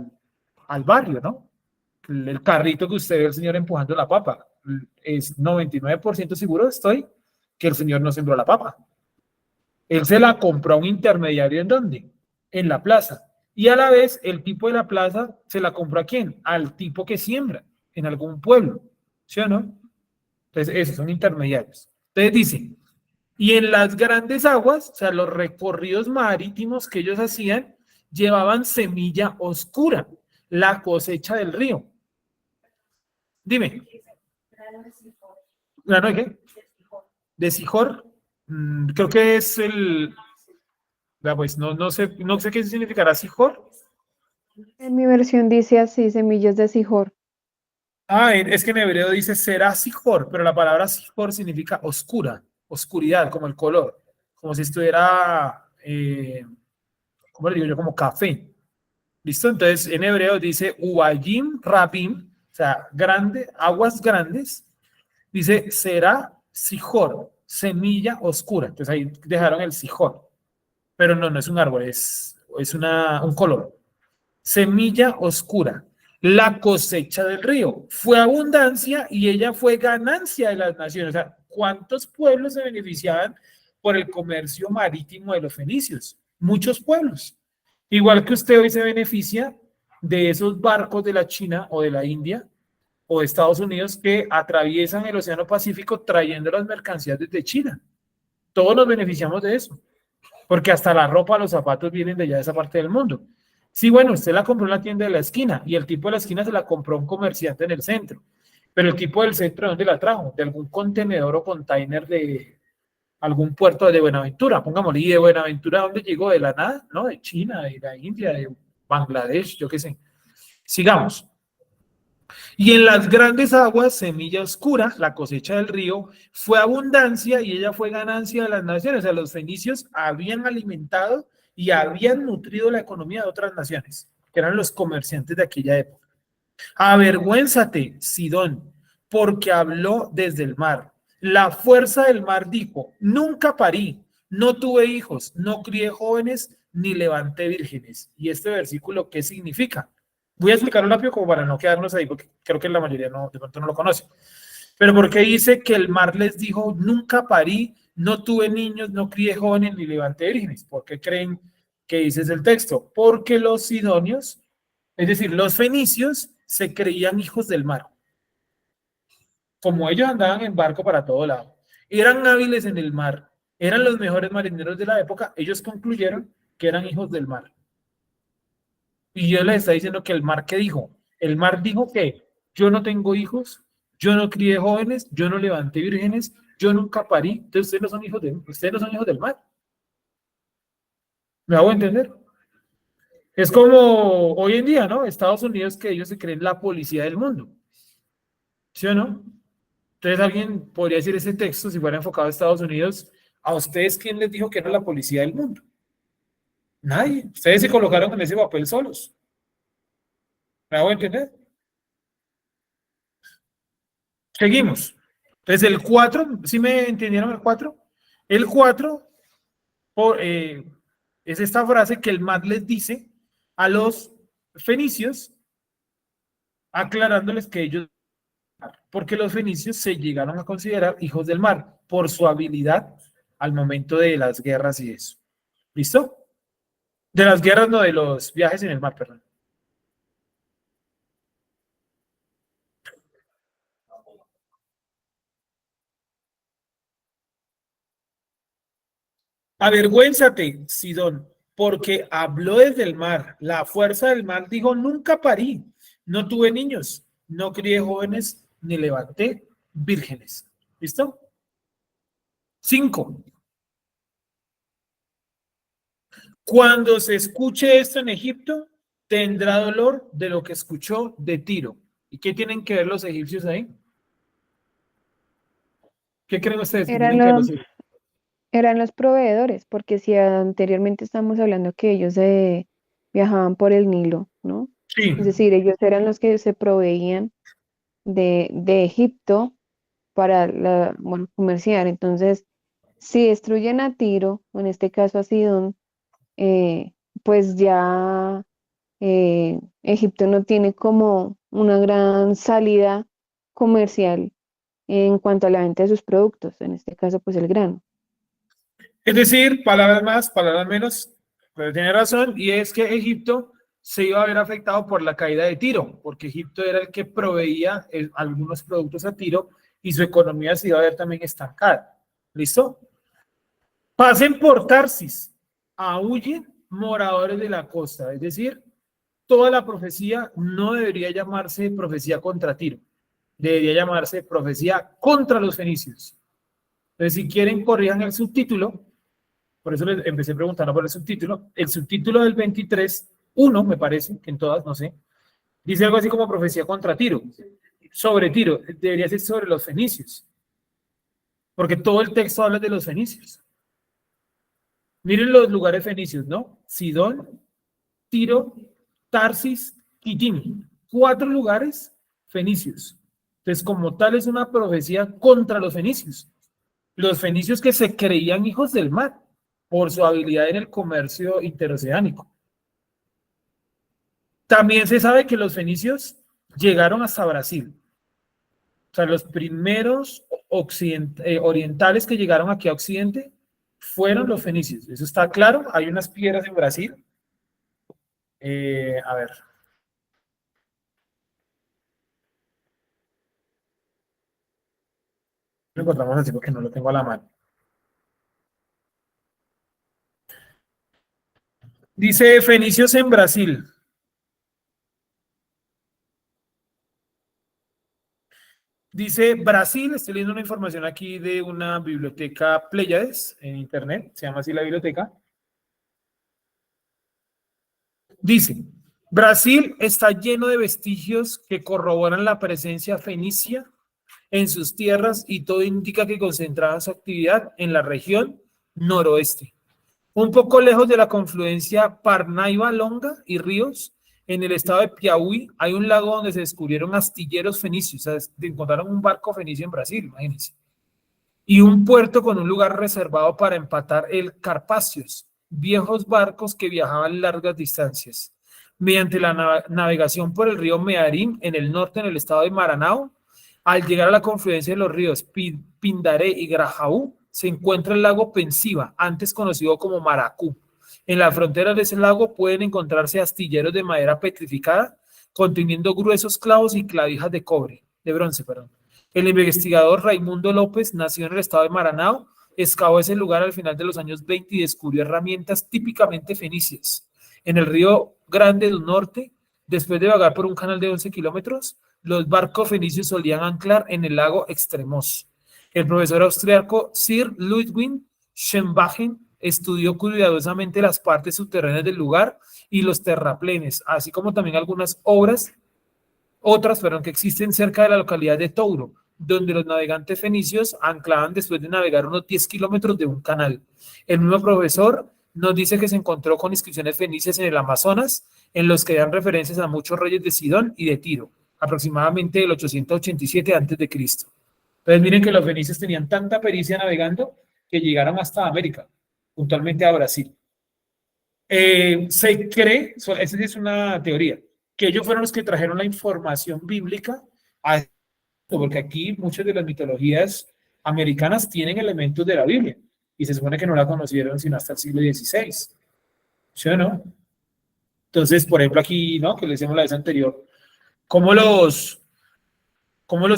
al barrio, ¿no? El carrito que usted ve el señor empujando la papa. Es 99% seguro estoy que el señor no sembró la papa. Él se la compró a un intermediario ¿en dónde? En la plaza. Y a la vez, el tipo de la plaza se la compró ¿a quién? Al tipo que siembra en algún pueblo. ¿Sí o no? Entonces, esos son intermediarios. Entonces dice, y en las grandes aguas, o sea, los recorridos marítimos que ellos hacían, llevaban semilla oscura, la cosecha del río. Dime. ¿Grano de qué? De Sijor. Creo que es el... Pues no sé qué significará Sijor. En mi versión dice así, semillas de Sijor. Es que en hebreo dice será Sijor, pero la palabra Sijor significa oscura, oscuridad, como el color, como si estuviera, ¿cómo le digo yo? Como café. ¿Listo? Entonces en hebreo dice Ubayim Rabim, o sea, grande, aguas grandes, dice será Sijor, semilla oscura. Entonces ahí dejaron el Sijor, pero no es un árbol, es un color. Semilla oscura. La cosecha del río fue abundancia y ella fue ganancia de las naciones. O sea, ¿cuántos pueblos se beneficiaban por el comercio marítimo de los fenicios? Muchos pueblos. Igual que usted hoy se beneficia de esos barcos de la China o de la India o de Estados Unidos que atraviesan el Océano Pacífico trayendo las mercancías desde China. Todos nos beneficiamos de eso, porque hasta la ropa, los zapatos vienen de allá de esa parte del mundo. Sí, bueno, usted la compró en la tienda de la esquina y el tipo de la esquina se la compró un comerciante en el centro. Pero el tipo del centro, ¿de dónde la trajo? De algún contenedor o container de algún puerto de Buenaventura, pongámosle. ¿Y de Buenaventura dónde llegó? De la nada, ¿no? De China, de la India, de Bangladesh, yo qué sé. Sigamos. Y en las grandes aguas, semilla oscura, la cosecha del río, fue abundancia y ella fue ganancia de las naciones. O sea, los fenicios habían alimentado y habían nutrido la economía de otras naciones, que eran los comerciantes de aquella época. Avergüénzate, Sidón, porque habló desde el mar. La fuerza del mar dijo, nunca parí, no tuve hijos, no crié jóvenes, ni levanté vírgenes. ¿Y este versículo qué significa? Voy a explicarlo rápido como para no quedarnos ahí, porque creo que la mayoría de pronto no lo conoce. Pero porque dice que el mar les dijo, nunca parí, no tuve niños, no crié jóvenes, ni levanté vírgenes. ¿Por qué creen que dice el texto? Porque los sidonios, es decir, los fenicios, se creían hijos del mar. Como ellos andaban en barco para todo lado, eran hábiles en el mar, eran los mejores marineros de la época, ellos concluyeron que eran hijos del mar. Y Dios les está diciendo que el mar, ¿qué dijo? El mar dijo que yo no tengo hijos, yo no crié jóvenes, yo no levanté vírgenes, yo nunca parí. Entonces ustedes no son hijos del mar. ¿Me hago entender? Es como hoy en día, ¿no? Estados Unidos, que ellos se creen la policía del mundo. ¿Sí o no? Entonces alguien podría decir ese texto, si fuera enfocado a Estados Unidos, ¿a ustedes quién les dijo que era la policía del mundo? Nadie. Ustedes se colocaron en ese papel solos. ¿Me hago entender? Seguimos. Entonces el 4, ¿sí me entendieron el 4? El 4 es esta frase que el mar les dice a los fenicios, aclarándoles que ellos, porque los fenicios se llegaron a considerar hijos del mar por su habilidad al momento de las guerras y eso. ¿Listo? De las guerras, no, de los viajes en el mar, perdón. Avergüénzate, Sidón, porque habló desde el mar. La fuerza del mar dijo, nunca parí, no tuve niños, no crié jóvenes, ni levanté vírgenes. ¿Listo? 5. Cuando se escuche esto en Egipto, tendrá dolor de lo que escuchó de Tiro. ¿Y qué tienen que ver los egipcios ahí? ¿Qué creen ustedes? ¿Qué tienen que ver los egipcios? Eran los proveedores, porque si anteriormente estamos hablando que ellos viajaban por el Nilo, ¿no? Sí. Es decir, ellos eran los que se proveían de Egipto para bueno, comerciar. Entonces, si destruyen a Tiro, o en este caso a Sidón, pues ya Egipto no tiene como una gran salida comercial en cuanto a la venta de sus productos, en este caso pues el grano. Es decir, palabras más, palabras menos, pero tiene razón, y es que Egipto se iba a ver afectado por la caída de Tiro, porque Egipto era el que proveía algunos productos a Tiro y su economía se iba a ver también estancada. ¿Listo? Pasen por Tarsis, aúllen moradores de la costa, es decir, toda la profecía no debería llamarse profecía contra Tiro, debería llamarse profecía contra los fenicios. Entonces, si quieren, corrijan el subtítulo. Por eso les empecé preguntando por el subtítulo. El subtítulo del 23:1, me parece, que en todas, no sé, dice algo así como profecía contra Tiro. Sobre Tiro, debería ser sobre los fenicios. Porque todo el texto habla de los fenicios. Miren los lugares fenicios, ¿no? Sidón, Tiro, Tarsis, Quitín. 4 lugares fenicios. Entonces, como tal, es una profecía contra los fenicios. Los fenicios que se creían hijos del mar por su habilidad en el comercio interoceánico. También se sabe que los fenicios llegaron hasta Brasil. O sea, los primeros orientales que llegaron aquí a Occidente fueron los fenicios. Eso está claro. Hay unas piedras en Brasil. A ver. Lo encontramos así porque no lo tengo a la mano. Dice fenicios en Brasil. Dice Brasil, estoy leyendo una información aquí de una biblioteca Pléyades en internet, se llama así la biblioteca. Dice, Brasil está lleno de vestigios que corroboran la presencia fenicia en sus tierras y todo indica que concentraba su actividad en la región noroeste. Un poco lejos de la confluencia Parnaíba-Longa y ríos, en el estado de Piauí, hay un lago donde se descubrieron astilleros fenicios. O sea, encontraron un barco fenicio en Brasil, imagínense. Y un puerto con un lugar reservado para empatar el Carpacios, viejos barcos que viajaban largas distancias. Mediante la navegación por el río Mearín, en el norte, en el estado de Maranhão, al llegar a la confluencia de los ríos Pindaré y Grajaú, se encuentra el lago Pensiva, antes conocido como Maracú. En la frontera de ese lago pueden encontrarse astilleros de madera petrificada conteniendo gruesos clavos y clavijas de bronce. El investigador Raimundo López nació en el estado de Maranhão, excavó ese lugar al final de los años 20 y descubrió herramientas típicamente fenicias. En el río Grande del Norte, después de vagar por un canal de 11 kilómetros, los barcos fenicios solían anclar en el lago Extremos. El profesor austriaco Sir Ludwig Schönbachen estudió cuidadosamente las partes subterráneas del lugar y los terraplenes, así como también algunas otras que existen cerca de la localidad de Touro, donde los navegantes fenicios anclaban después de navegar unos 10 kilómetros de un canal. El mismo profesor nos dice que se encontró con inscripciones fenicias en el Amazonas, en los que dan referencias a muchos reyes de Sidón y de Tiro, aproximadamente del 887 a.C. Entonces miren que los fenicios tenían tanta pericia navegando que llegaron hasta América, puntualmente a Brasil. Se cree, esa es una teoría, que ellos fueron los que trajeron la información bíblica a esto, porque aquí muchas de las mitologías americanas tienen elementos de la Biblia y se supone que no la conocieron sino hasta el siglo XVI. ¿Sí o no? Entonces, por ejemplo, aquí, ¿no? Que le decíamos la vez anterior, cómo los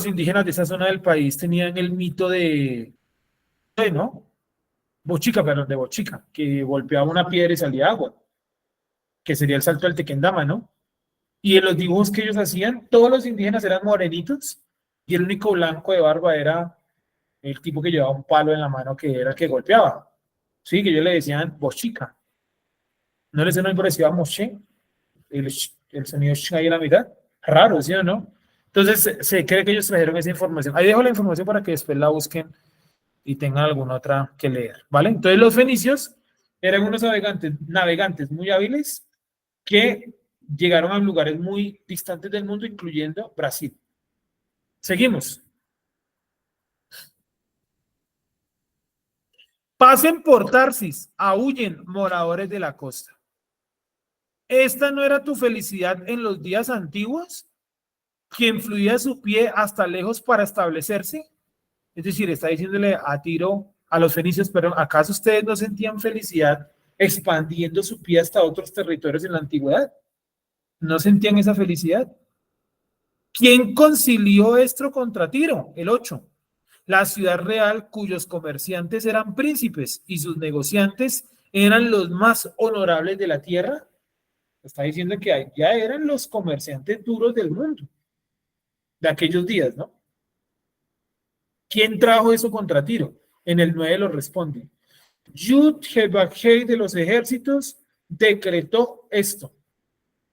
indígenas de esa zona del país tenían el mito ¿no? De Bochica, que golpeaba una piedra y salía agua, que sería el salto del Tequendama, ¿no? Y en los dibujos que ellos hacían, todos los indígenas eran morenitos y el único blanco de barba era el tipo que llevaba un palo en la mano que era el que golpeaba. Sí, que ellos le decían Bochica. ¿No les suena muy parecido a Moshe? El sonido sh ahí en la mitad. Raro, ¿sí o no? Entonces se cree que ellos trajeron esa información. Ahí dejo la información para que después la busquen y tengan alguna otra que leer, ¿vale? Entonces los fenicios eran unos navegantes muy hábiles que llegaron a lugares muy distantes del mundo, incluyendo Brasil. Seguimos. Pasen por Tarsis, aúllen, moradores de la costa. ¿Esta no era tu felicidad en los días antiguos? ¿Quien fluía su pie hasta lejos para establecerse? Es decir, está diciéndole a Tiro, a los fenicios, pero ¿acaso ustedes no sentían felicidad expandiendo su pie hasta otros territorios en la antigüedad? ¿No sentían esa felicidad? ¿Quién concilió esto contra Tiro? El 8. La ciudad real cuyos comerciantes eran príncipes y sus negociantes eran los más honorables de la tierra. Está diciendo que ya eran los comerciantes duros del mundo, de aquellos días, ¿no? ¿Quién trajo eso contra Tiro? En el 9 lo responde. Yud-Heh-Vah-Heh de los ejércitos decretó esto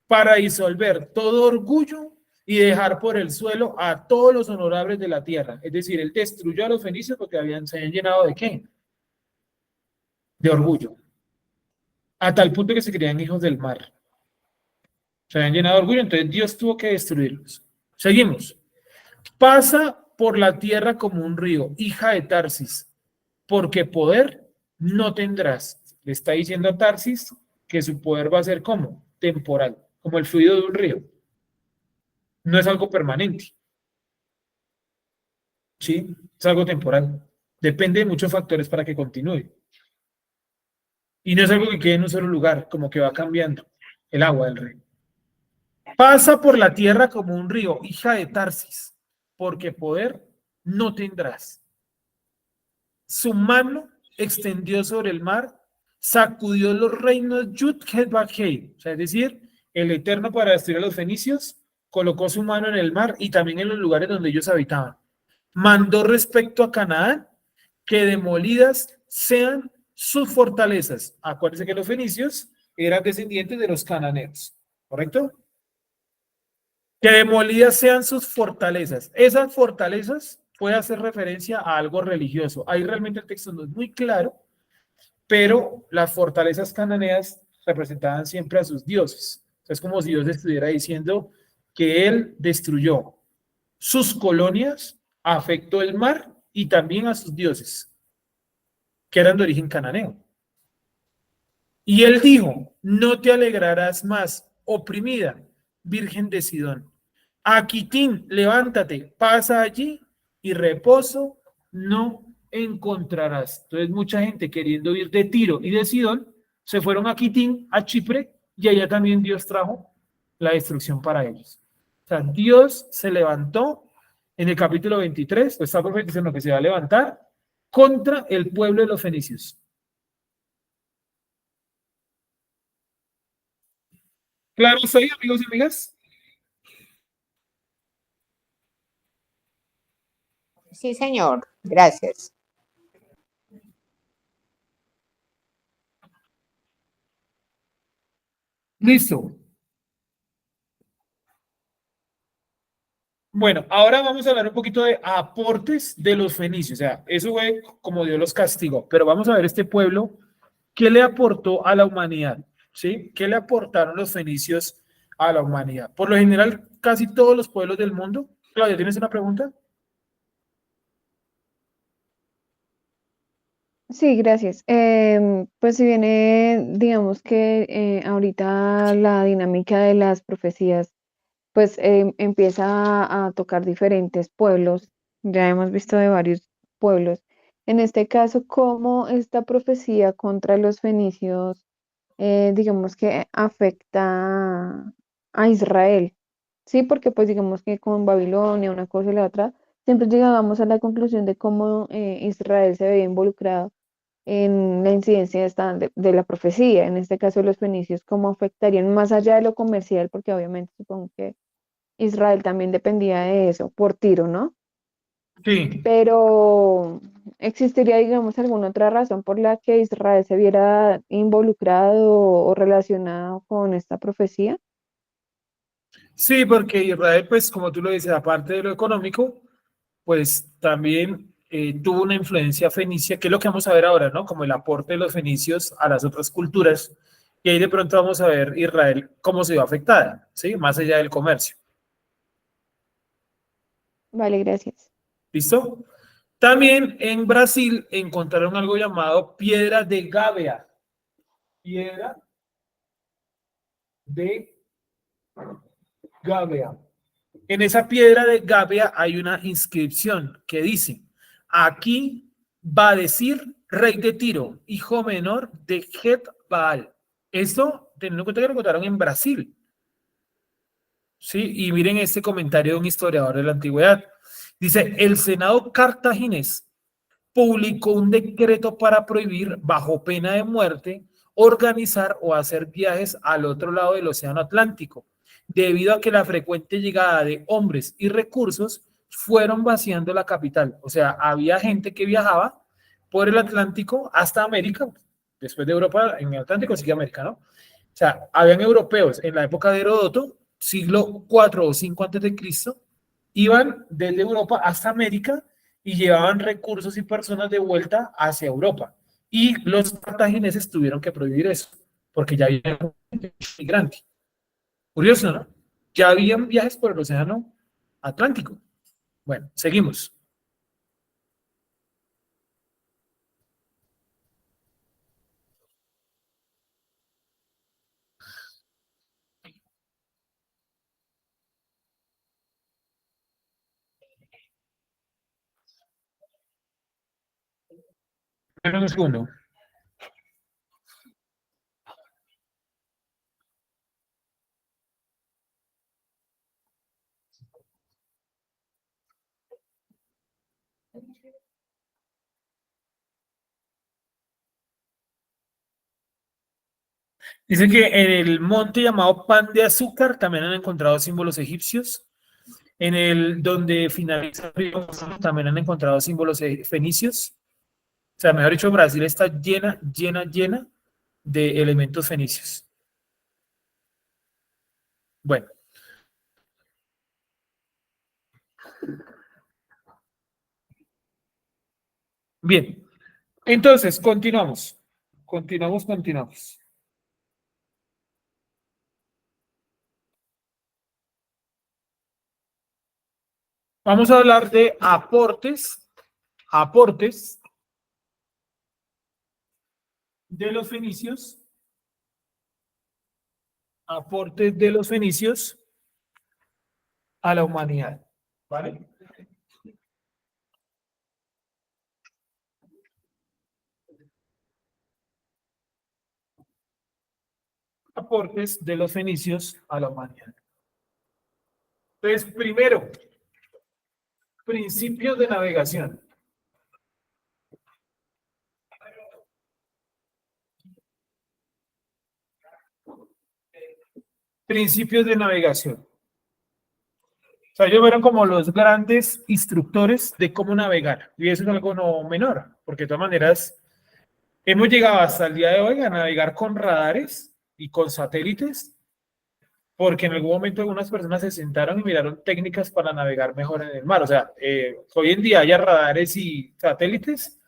para disolver todo orgullo y dejar por el suelo a todos los honorables de la tierra. Es decir, él destruyó a los fenicios porque se habían llenado ¿de qué? De orgullo. A tal punto que se creían hijos del mar. Se habían llenado de orgullo, entonces Dios tuvo que destruirlos. Seguimos. Pasa por la tierra como un río, hija de Tarsis, porque poder no tendrás. Le está diciendo a Tarsis que su poder va a ser como temporal, como el fluido de un río. No es algo permanente. ¿Sí? Es algo temporal. Depende de muchos factores para que continúe. Y no es algo que quede en un solo lugar, como que va cambiando el agua del río. Pasa por la tierra como un río, hija de Tarsis, porque poder no tendrás. Su mano extendió sobre el mar, sacudió los reinos Yud-Heh-Vah-Heh, o sea, es decir, el Eterno para destruir a los fenicios, colocó su mano en el mar y también en los lugares donde ellos habitaban. Mandó respecto a Canaán que demolidas sean sus fortalezas. Acuérdense que los fenicios eran descendientes de los cananeos, ¿correcto? Que demolidas sean sus fortalezas. Esas fortalezas puede hacer referencia a algo religioso. Ahí realmente el texto no es muy claro, pero las fortalezas cananeas representaban siempre a sus dioses. Es como si Dios estuviera diciendo que él destruyó sus colonias, afectó el mar y también a sus dioses, que eran de origen cananeo. Y él dijo, no te alegrarás más, oprimida, virgen de Sidón. Aquitín, levántate, pasa allí y reposo no encontrarás. Entonces mucha gente queriendo ir de Tiro y de Sidón, se fueron a Quitín, a Chipre, y allá también Dios trajo la destrucción para ellos. O sea, Dios se levantó en el capítulo 23, está profetizando que se va a levantar contra el pueblo de los fenicios. ¿Claro soy, amigos y amigas? Sí, señor. Gracias. Listo. Bueno, ahora vamos a hablar un poquito de aportes de los fenicios. O sea, eso fue como Dios los castigó. Pero vamos a ver este pueblo, ¿qué le aportó a la humanidad? ¿Sí? ¿Qué le aportaron los fenicios a la humanidad? Por lo general, casi todos los pueblos del mundo. Claudia, ¿tienes una pregunta? Sí, gracias. Pues si viene, digamos que ahorita la dinámica de las profecías, pues empieza a tocar diferentes pueblos. Ya hemos visto de varios pueblos. En este caso, cómo esta profecía contra los fenicios, digamos que afecta a Israel. Sí, porque pues digamos que con Babilonia, una cosa y la otra, siempre llegábamos a la conclusión de cómo Israel se veía involucrado en la incidencia de la profecía, en este caso los fenicios, cómo afectarían más allá de lo comercial, porque obviamente supongo que Israel también dependía de eso, por Tiro, ¿no? Sí. Pero ¿existiría, digamos, alguna otra razón por la que Israel se viera involucrado o relacionado con esta profecía? Sí, porque Israel, pues como tú lo dices, aparte de lo económico, pues también tuvo una influencia fenicia, que es lo que vamos a ver ahora, ¿no? Como el aporte de los fenicios a las otras culturas. Y ahí de pronto vamos a ver Israel cómo se vio afectada, ¿sí? Más allá del comercio. Vale, gracias. ¿Listo? También en Brasil encontraron algo llamado piedra de Gávea. Piedra de Gávea. En esa piedra de Gávea hay una inscripción que dice: aquí va a decir rey de Tiro, hijo menor de Het Baal. Esto, teniendo en cuenta que lo encontraron en Brasil. Sí, y miren este comentario de un historiador de la antigüedad. Dice: el Senado cartaginés publicó un decreto para prohibir, bajo pena de muerte, organizar o hacer viajes al otro lado del Océano Atlántico, debido a que la frecuente llegada de hombres y recursos fueron vaciando la capital. O sea, había gente que viajaba por el Atlántico hasta América, después de Europa, en el Atlántico sigue América, ¿no? O sea, habían europeos en la época de Heródoto, siglo 4 o 5 antes de Cristo, iban desde Europa hasta América y llevaban recursos y personas de vuelta hacia Europa. Y los cartagineses tuvieron que prohibir eso, porque ya había gente migrante. Curioso, ¿no? Ya habían viajes por el Océano Atlántico. Bueno, seguimos. Espera un segundo. Dice que en el monte llamado Pan de Azúcar también han encontrado símbolos egipcios. En el donde finaliza el río Amazonas también han encontrado símbolos fenicios. O sea, mejor dicho, Brasil está llena, llena, llena de elementos fenicios. Bueno. Bien. Entonces, continuamos. Continuamos. Vamos a hablar de aportes de los fenicios. Aportes de los fenicios a la humanidad. ¿Vale? Aportes de los fenicios a la humanidad. Entonces, primero, principios de navegación. Principios de navegación. O sea, ellos fueron como los grandes instructores de cómo navegar. Y eso es algo no menor, porque de todas maneras hemos llegado hasta el día de hoy a navegar con radares y con satélites, porque en algún momento algunas personas se sentaron y miraron técnicas para navegar mejor en el mar. O sea, hoy en día haya radares y satélites,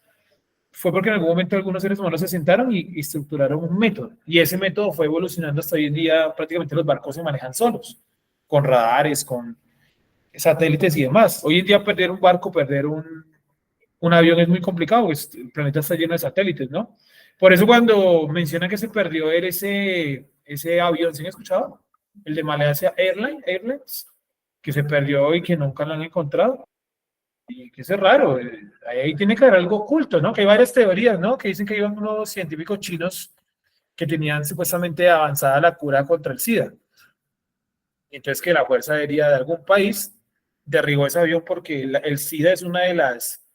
fue porque en algún momento algunos seres humanos se sentaron y estructuraron un método. Y ese método fue evolucionando hasta hoy en día. Prácticamente los barcos se manejan solos, con radares, con satélites y demás. Hoy en día perder un barco, perder un avión es muy complicado, pues el planeta está lleno de satélites, ¿no? Por eso cuando mencionan que se perdió ese avión, ¿sí han escuchado? El de Malaysia Airlines, que se perdió y que nunca lo han encontrado. Y que eso es raro, ahí tiene que haber algo oculto, ¿no? Que hay varias teorías, ¿no? Que dicen que iban unos científicos chinos que tenían supuestamente avanzada la cura contra el SIDA. Entonces que la Fuerza Aérea de algún país derribó ese avión porque el SIDA es una de las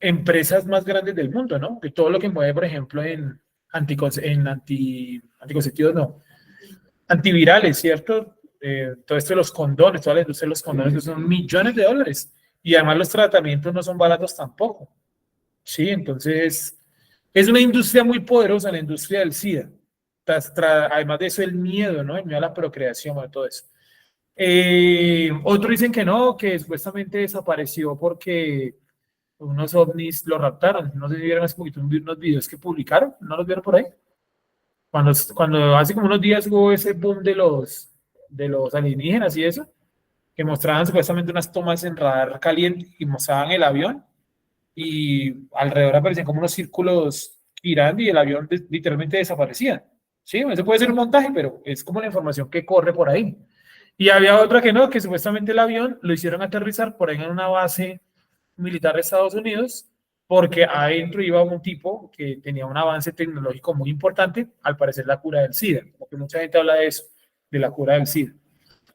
empresas más grandes del mundo, ¿no? Que todo lo que mueve, por ejemplo, en anticonceptivos, no, antivirales, ¿cierto? Todo esto de los condones, toda la industria de los condones, que son millones de dólares. Y además los tratamientos no son baratos tampoco. Sí, entonces es una industria muy poderosa, la industria del SIDA. Además de eso, el miedo, ¿no? El miedo a la procreación, de todo eso. Otros dicen que no, que supuestamente desapareció porque unos ovnis lo raptaron. No sé si vieron hace poquito unos videos que publicaron, ¿no los vieron por ahí? Cuando hace como unos días hubo ese boom de los alienígenas y eso, que mostraban supuestamente unas tomas en radar caliente y mostraban el avión y alrededor aparecían como unos círculos girando y el avión literalmente desaparecía. Sí, eso puede ser un montaje, pero es como la información que corre por ahí. Y había otra que no, que supuestamente el avión lo hicieron aterrizar por ahí en una base militar de Estados Unidos, porque adentro iba un tipo que tenía un avance tecnológico muy importante, al parecer la cura del SIDA, porque mucha gente habla de eso, de la cura del SIDA.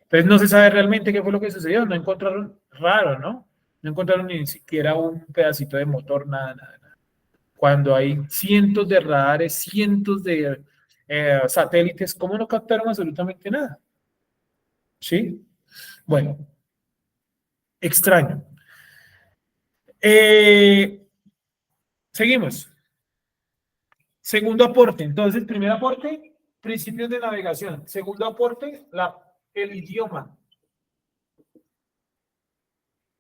Entonces no se sabe realmente qué fue lo que sucedió, no encontraron, raro, ¿no? No encontraron ni siquiera un pedacito de motor, nada, nada, nada. Cuando hay cientos de radares, cientos de satélites, ¿cómo no captaron absolutamente nada? ¿Sí? Bueno, extraño. Seguimos. Segundo aporte. Entonces, primer aporte, principios de navegación. Segundo aporte, el idioma.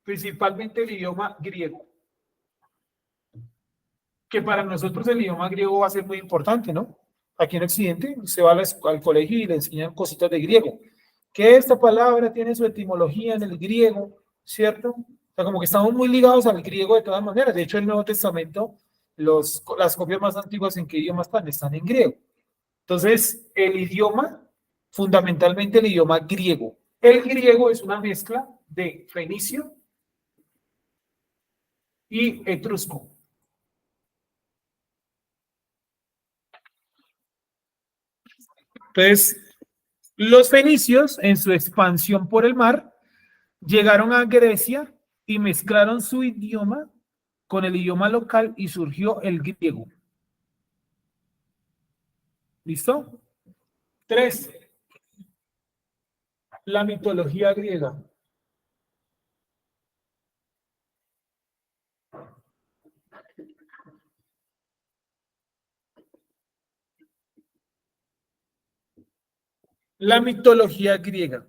Principalmente el idioma griego. Que para nosotros el idioma griego va a ser muy importante, ¿no? Aquí en Occidente, se va al colegio y le enseñan cositas de griego. Que esta palabra tiene su etimología en el griego, ¿cierto? O sea, como que estamos muy ligados al griego de todas maneras. De hecho, el Nuevo Testamento, las copias más antiguas, ¿en qué idioma están? Están en griego. Entonces, el idioma, fundamentalmente el idioma griego. El griego es una mezcla de fenicio y etrusco. Entonces, los fenicios, en su expansión por el mar, llegaron a Grecia y mezclaron su idioma con el idioma local y surgió el griego. ¿Listo? 3. La mitología griega. La mitología griega.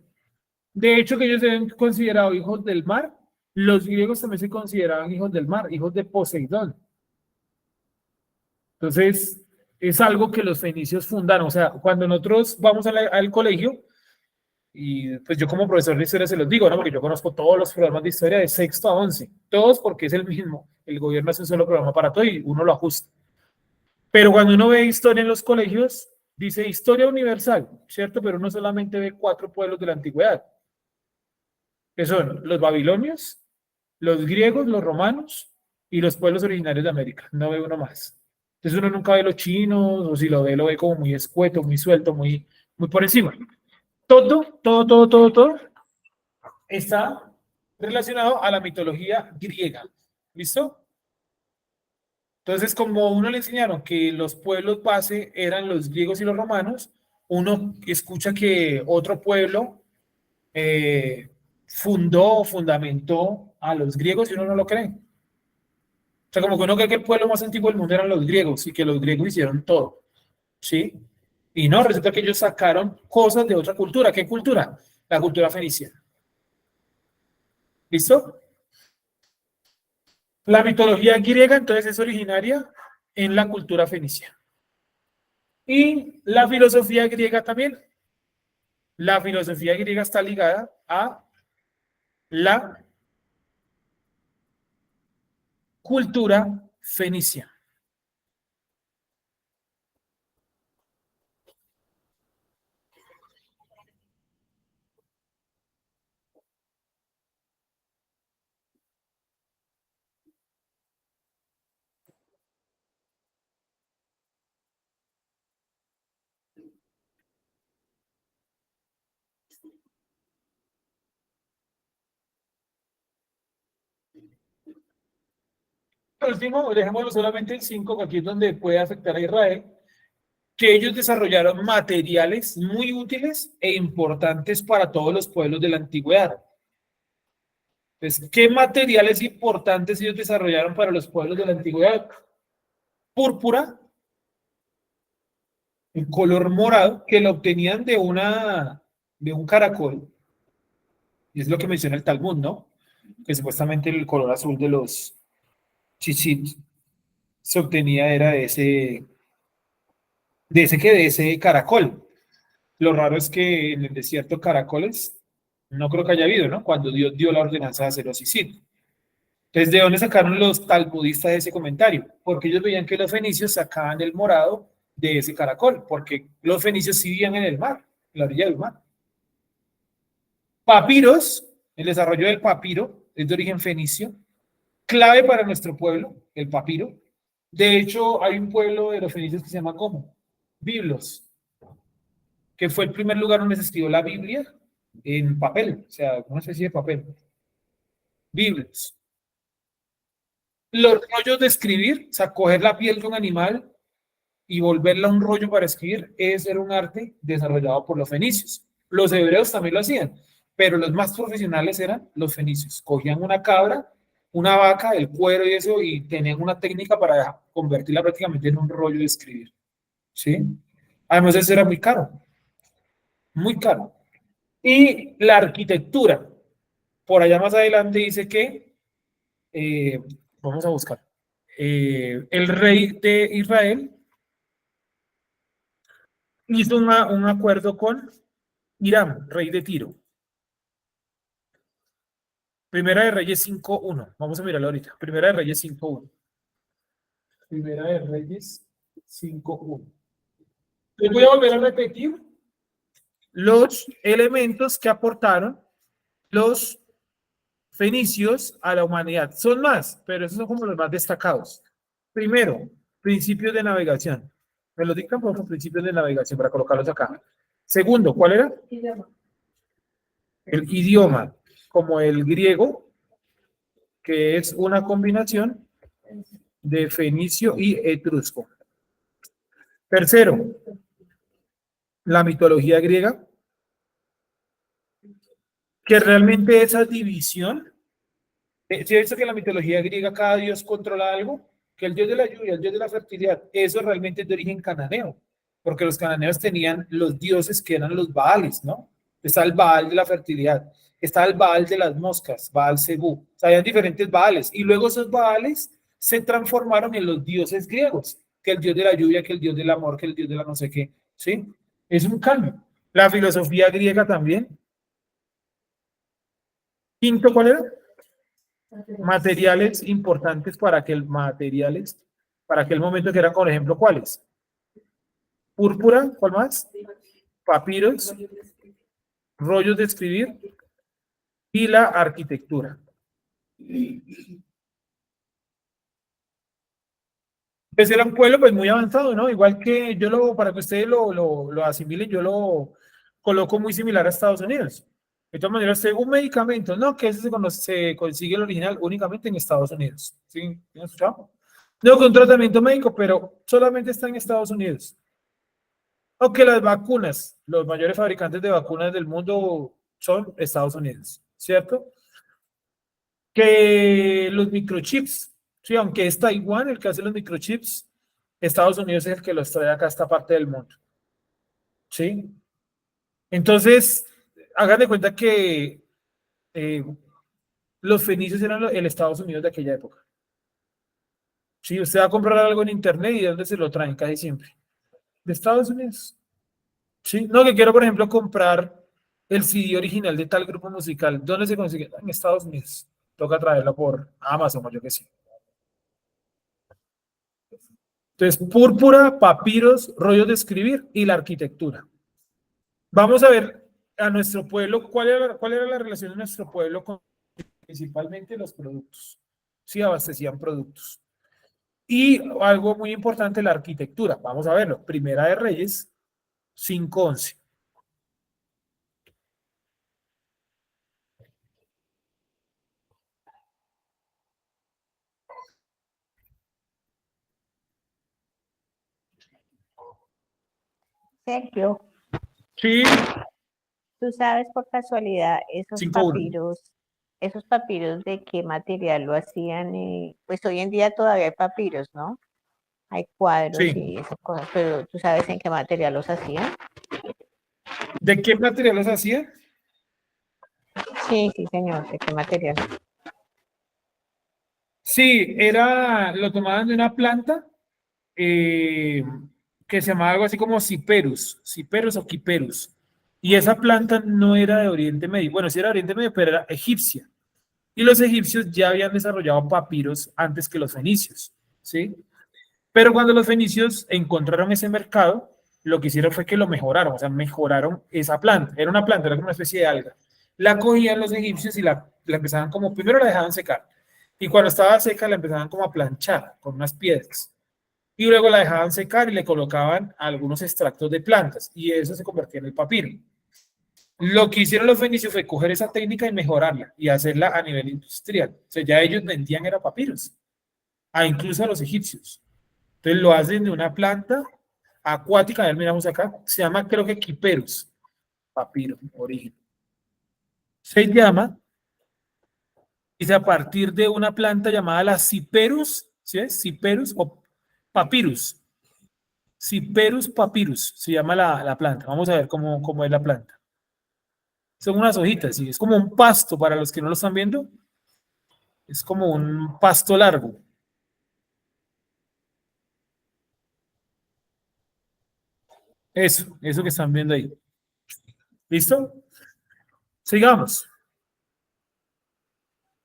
De hecho, que ellos se ven considerados hijos del mar, los griegos también se consideraban hijos del mar, hijos de Poseidón. Entonces, es algo que los fenicios fundaron. O sea, cuando nosotros vamos al colegio, y pues yo como profesor de historia se los digo, ¿no? Porque yo conozco todos los programas de historia de sexto a 11, todos porque es el mismo. El gobierno hace un solo programa para todo y uno lo ajusta. Pero cuando uno ve historia en los colegios, dice historia universal, ¿cierto? Pero uno solamente ve 4 pueblos de la antigüedad, que son los babilonios, los griegos, los romanos y los pueblos originarios de América. No ve uno más. Entonces uno nunca ve los chinos, o si lo ve como muy escueto, muy suelto, muy por encima. Todo está relacionado a la mitología griega. ¿Listo? Entonces, como uno le enseñaron que los pueblos base eran los griegos y los romanos, uno escucha que otro pueblo fundamentó a los griegos y uno no lo cree. O sea, como que uno cree que el pueblo más antiguo del mundo eran los griegos y que los griegos hicieron todo. ¿Sí? Y no, resulta que ellos sacaron cosas de otra cultura. ¿Qué cultura? La cultura fenicia. ¿Listo? La mitología griega entonces es originaria en la cultura fenicia. Y la filosofía griega también. La filosofía griega está ligada a la cultura fenicia. Por último, dejémoslo solamente en 5, que aquí es donde puede afectar a Israel, que ellos desarrollaron materiales muy útiles e importantes para todos los pueblos de la antigüedad. Entonces, ¿qué materiales importantes ellos desarrollaron para los pueblos de la antigüedad? Púrpura, un color morado, que lo obtenían de un caracol, y es lo que menciona el Talmud, ¿no? Que supuestamente el color azul de los chichit se obtenía era de ese caracol. Lo raro es que en el desierto caracoles No creo que haya habido, ¿no? Cuando Dios dio la ordenanza de hacer Osicid. Entonces, ¿de dónde sacaron los talmudistas ese comentario? Porque ellos veían que los fenicios sacaban el morado de ese caracol, porque los fenicios sí vivían en el mar, en la orilla del mar. Papiros, el desarrollo del papiro es de origen fenicio, clave para nuestro pueblo, el papiro. De hecho, hay un pueblo de los fenicios que se llama ¿cómo? Biblos, que fue el primer lugar donde se escribió la Biblia en papel, o sea, una especie de papel. Biblos. Los rollos de escribir, o sea, coger la piel de un animal y volverla un rollo para escribir, ese era un arte desarrollado por los fenicios. Los hebreos también lo hacían, pero los más profesionales eran los fenicios. Cogían una cabra, una vaca, el cuero y eso, y tenían una técnica para convertirla prácticamente en un rollo de escribir. ¿Sí? Además, eso era muy caro, muy caro. Y la arquitectura, por allá más adelante dice que, vamos a buscar, el rey de Israel hizo un acuerdo con Hiram, rey de Tiro. Primera de Reyes 5:1. Vamos a mirarlo ahorita. Primera de Reyes 5:1. Primera de Reyes 5:1. Les voy a volver a repetir los elementos que aportaron los fenicios a la humanidad. Son más, pero esos son como los más destacados. Primero, principios de navegación. Me lo dictan por los principios de navegación para colocarlos acá. Segundo, ¿cuál era? El idioma, como el griego, que es una combinación de fenicio y etrusco. Tercero, la mitología griega, que realmente esa división, ¿sí ha visto que en la mitología griega cada dios controla algo? Que el dios de la lluvia, el dios de la fertilidad, eso realmente es de origen cananeo, porque los cananeos tenían los dioses que eran los Baales, ¿no? Está el Baal de la fertilidad, está el Baal de las moscas, Baal Zebú, o sea, habían diferentes Baales, y luego esos Baales se transformaron en los dioses griegos, que el dios de la lluvia, que el dios del amor, que el dios de la no sé qué, ¿sí? Es un cambio. La filosofía griega también. Quinto, ¿cuál era? Materiales importantes para aquel materiales, para aquel momento que eran, por ejemplo, ¿cuáles? Púrpura, ¿cuál más? Papiros, rollos de escribir y la arquitectura. Pues era un pueblo pues muy avanzado, ¿no? Igual que yo para que ustedes lo asimilen, yo lo coloco muy similar a Estados Unidos. De todas maneras, según medicamentos, no, que ese se consigue el original únicamente en Estados Unidos. ¿Sí? ¿Me escuchado? No, con tratamiento médico, pero solamente está en Estados Unidos. Aunque las vacunas, los mayores fabricantes de vacunas del mundo son Estados Unidos, ¿cierto? Que los microchips, sí, aunque es Taiwán el que hace los microchips, Estados Unidos es el que los trae acá a esta parte del mundo, ¿sí? Entonces, hagan de cuenta que los fenicios eran el Estados Unidos de aquella época. Sí, usted va a comprar algo en internet y de dónde se lo traen casi siempre. De Estados Unidos. Sí, no, que quiero, por ejemplo, comprar el CD original de tal grupo musical. ¿Dónde se consigue? En Estados Unidos. Toca traerlo por Amazon o yo qué sé. Entonces, púrpura, papiros, rollos de escribir y la arquitectura. Vamos a ver a nuestro pueblo, cuál era la relación de nuestro pueblo con principalmente los productos. Sí, abastecían productos. Y algo muy importante, la arquitectura. Vamos a verlo. Primera de Reyes, 5:11. Sergio, Sí, ¿tú sabes por casualidad 5:1. esos papiros de qué material lo hacían? Pues hoy en día todavía hay papiros, ¿no? Hay cuadros Sí. y esas cosas, pero ¿tú sabes en qué material los hacían? ¿De qué materiales hacía? Sí, sí, señor, ¿de qué material? Sí, lo tomaban de una planta eh, que se llamaba algo así como ciperus o quiperus. Y esa planta no era de Oriente Medio. Bueno, sí era de Oriente Medio, pero era egipcia. Y los egipcios ya habían desarrollado papiros antes que los fenicios, ¿sí? Pero cuando los fenicios encontraron ese mercado, lo que hicieron fue que lo mejoraron, o sea, mejoraron esa planta. Era una planta, era como una especie de alga. La cogían los egipcios y la empezaban como, primero la dejaban secar. Y cuando estaba seca la empezaban como a planchar con unas piedras. Y luego la dejaban secar y le colocaban algunos extractos de plantas. Y eso se convertía en el papiro. Lo que hicieron los fenicios fue coger esa técnica y mejorarla y hacerla a nivel industrial. O sea, ya ellos vendían era papiros, incluso a los egipcios. Entonces lo hacen de una planta acuática, ya miramos acá, se llama creo que quiperus, papiro, origen. Se llama, dice a partir de una planta llamada la Cyperus, ¿sí es? Cyperus o papyrus. Cyperus papyrus, se llama la planta. Vamos a ver cómo es la planta. Son unas hojitas, ¿sí? Es como un pasto, para los que no lo están viendo. Es como un pasto largo. Eso que están viendo ahí. ¿Listo? Sigamos.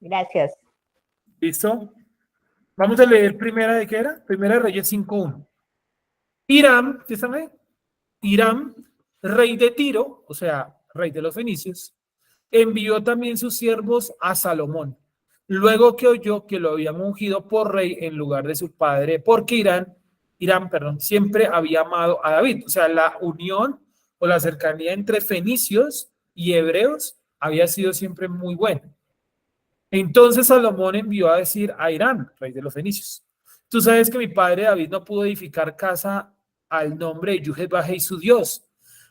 Gracias. ¿Listo? Vamos a leer primera de qué era. Primera de Reyes 5:1. Hiram, ¿sí sabe? Hiram, rey de Tiro, o sea, rey de los fenicios, envió también sus siervos a Salomón, luego que oyó que lo habían ungido por rey en lugar de su padre, porque Hiram, siempre había amado a David. O sea, la unión o la cercanía entre fenicios y hebreos había sido siempre muy buena. Entonces Salomón envió a decir a Hiram, rey de los fenicios: tú sabes que mi padre David no pudo edificar casa al nombre de Yahvé su Dios,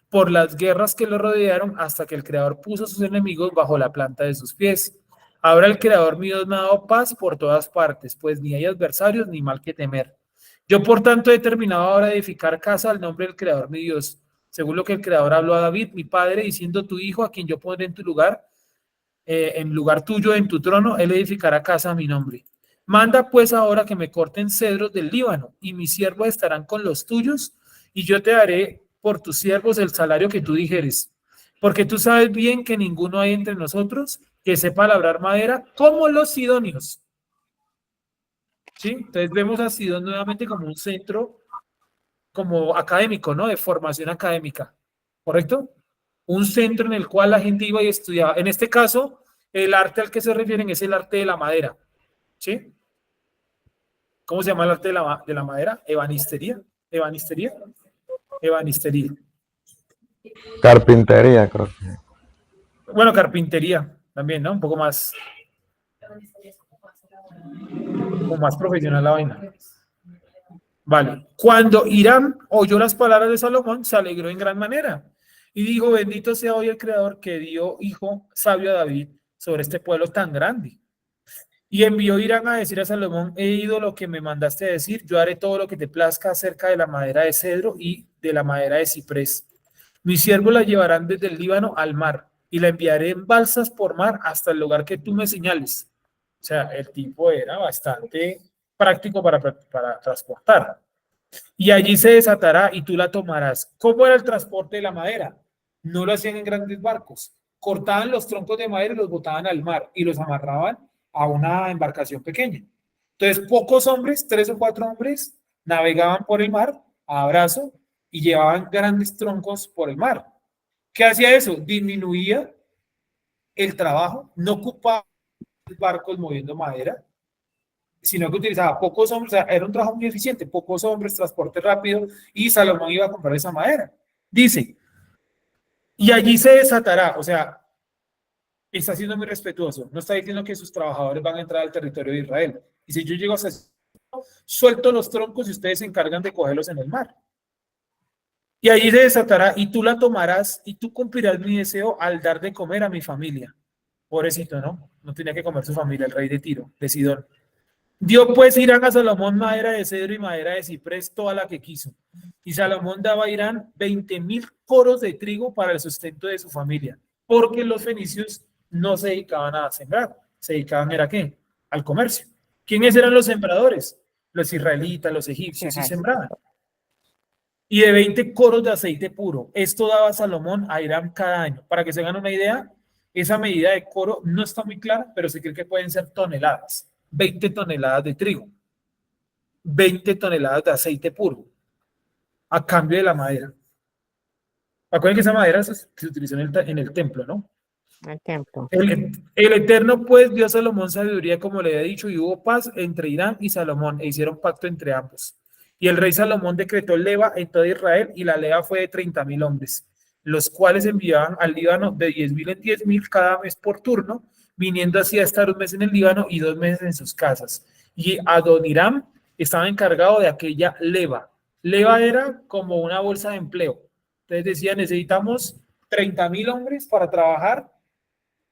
por las guerras que lo rodearon, hasta que el Creador puso a sus enemigos bajo la planta de sus pies. Ahora el Creador mi Dios me ha dado paz por todas partes, pues ni hay adversarios ni mal que temer. Yo por tanto he determinado ahora edificar casa al nombre del Creador mi Dios, según lo que el Creador habló a David, mi padre, diciendo: tu hijo, a quien yo pondré en tu lugar, en lugar tuyo, en tu trono, él edificará casa a mi nombre. Manda pues ahora que me corten cedros del Líbano, y mis siervos estarán con los tuyos, y yo te daré por tus siervos el salario que tú dijeres, porque tú sabes bien que ninguno hay entre nosotros que sepa labrar madera como los sidonios. ¿Sí? Entonces vemos a Sidón nuevamente como un centro como académico, ¿no? De formación académica, ¿correcto? Un centro en el cual la gente iba y estudiaba. En este caso, el arte al que se refieren es el arte de la madera, ¿sí? ¿Cómo se llama el arte de la madera? Ebanistería. ¿Ebanistería? Ebanistería. Carpintería, creo que. Bueno, carpintería también, ¿no? Un poco más, como más profesional la vaina. Vale. Cuando Hiram oyó las palabras de Salomón, se alegró en gran manera y dijo: bendito sea hoy el Creador que dio hijo sabio a David sobre este pueblo tan grande. Y envió Hiram a decir a Salomón: he oído lo que me mandaste a decir, yo haré todo lo que te plazca acerca de la madera de cedro y de la madera de ciprés. Mis siervos la llevarán desde el Líbano al mar y la enviaré en balsas por mar hasta el lugar que tú me señales. O sea, el tipo era bastante práctico para transportar. Y allí se desatará y tú la tomarás. ¿Cómo era el transporte de la madera? No lo hacían en grandes barcos. Cortaban los troncos de madera y los botaban al mar y los amarraban a una embarcación pequeña. Entonces, pocos hombres, 3 o 4 hombres, navegaban por el mar a brazo y llevaban grandes troncos por el mar. ¿Qué hacía eso? Disminuía el trabajo, no ocupaba barcos moviendo madera, sino que utilizaba pocos hombres. O sea, era un trabajo muy eficiente, pocos hombres, transporte rápido, y Salomón iba a comprar esa madera. Dice: y allí se desatará. O sea, está siendo muy respetuoso, no está diciendo que sus trabajadores van a entrar al territorio de Israel. Y si yo llego a suelto los troncos y ustedes se encargan de cogerlos en el mar. Y allí se desatará y tú la tomarás y tú cumplirás mi deseo al dar de comer a mi familia. Pobrecito, ¿no? No tenía que comer su familia, el rey de Tiro, de Sidón. Dio pues Hiram a Salomón madera de cedro y madera de ciprés, toda la que quiso. Y Salomón daba a Hiram 20,000 coros de trigo para el sustento de su familia, porque los fenicios no se dedicaban a sembrar, se dedicaban ¿a qué? Al comercio. ¿Quiénes eran los sembradores? Los israelitas, los egipcios, sí sembraban. y de 20 coros de aceite puro. Esto daba Salomón a Hiram cada año. Para que se hagan una idea, esa medida de coro no está muy clara, pero se cree que pueden ser toneladas. 20 toneladas de trigo, 20 toneladas de aceite puro, a cambio de la madera. Acuérdense que esa madera se utilizó en el templo, ¿no? El templo. El Eterno, pues, dio a Salomón sabiduría, como le había dicho, y hubo paz entre Hiram y Salomón, e hicieron pacto entre ambos. Y el rey Salomón decretó leva en toda Israel, y la leva fue de 30.000 hombres, los cuales enviaban al Líbano de 10.000 en 10.000 cada mes por turno, viniendo así a estar un mes en el Líbano y 2 meses en sus casas. Y Adoniram estaba encargado de aquella leva. Leva era como una bolsa de empleo. Entonces decía, necesitamos 30.000 hombres para trabajar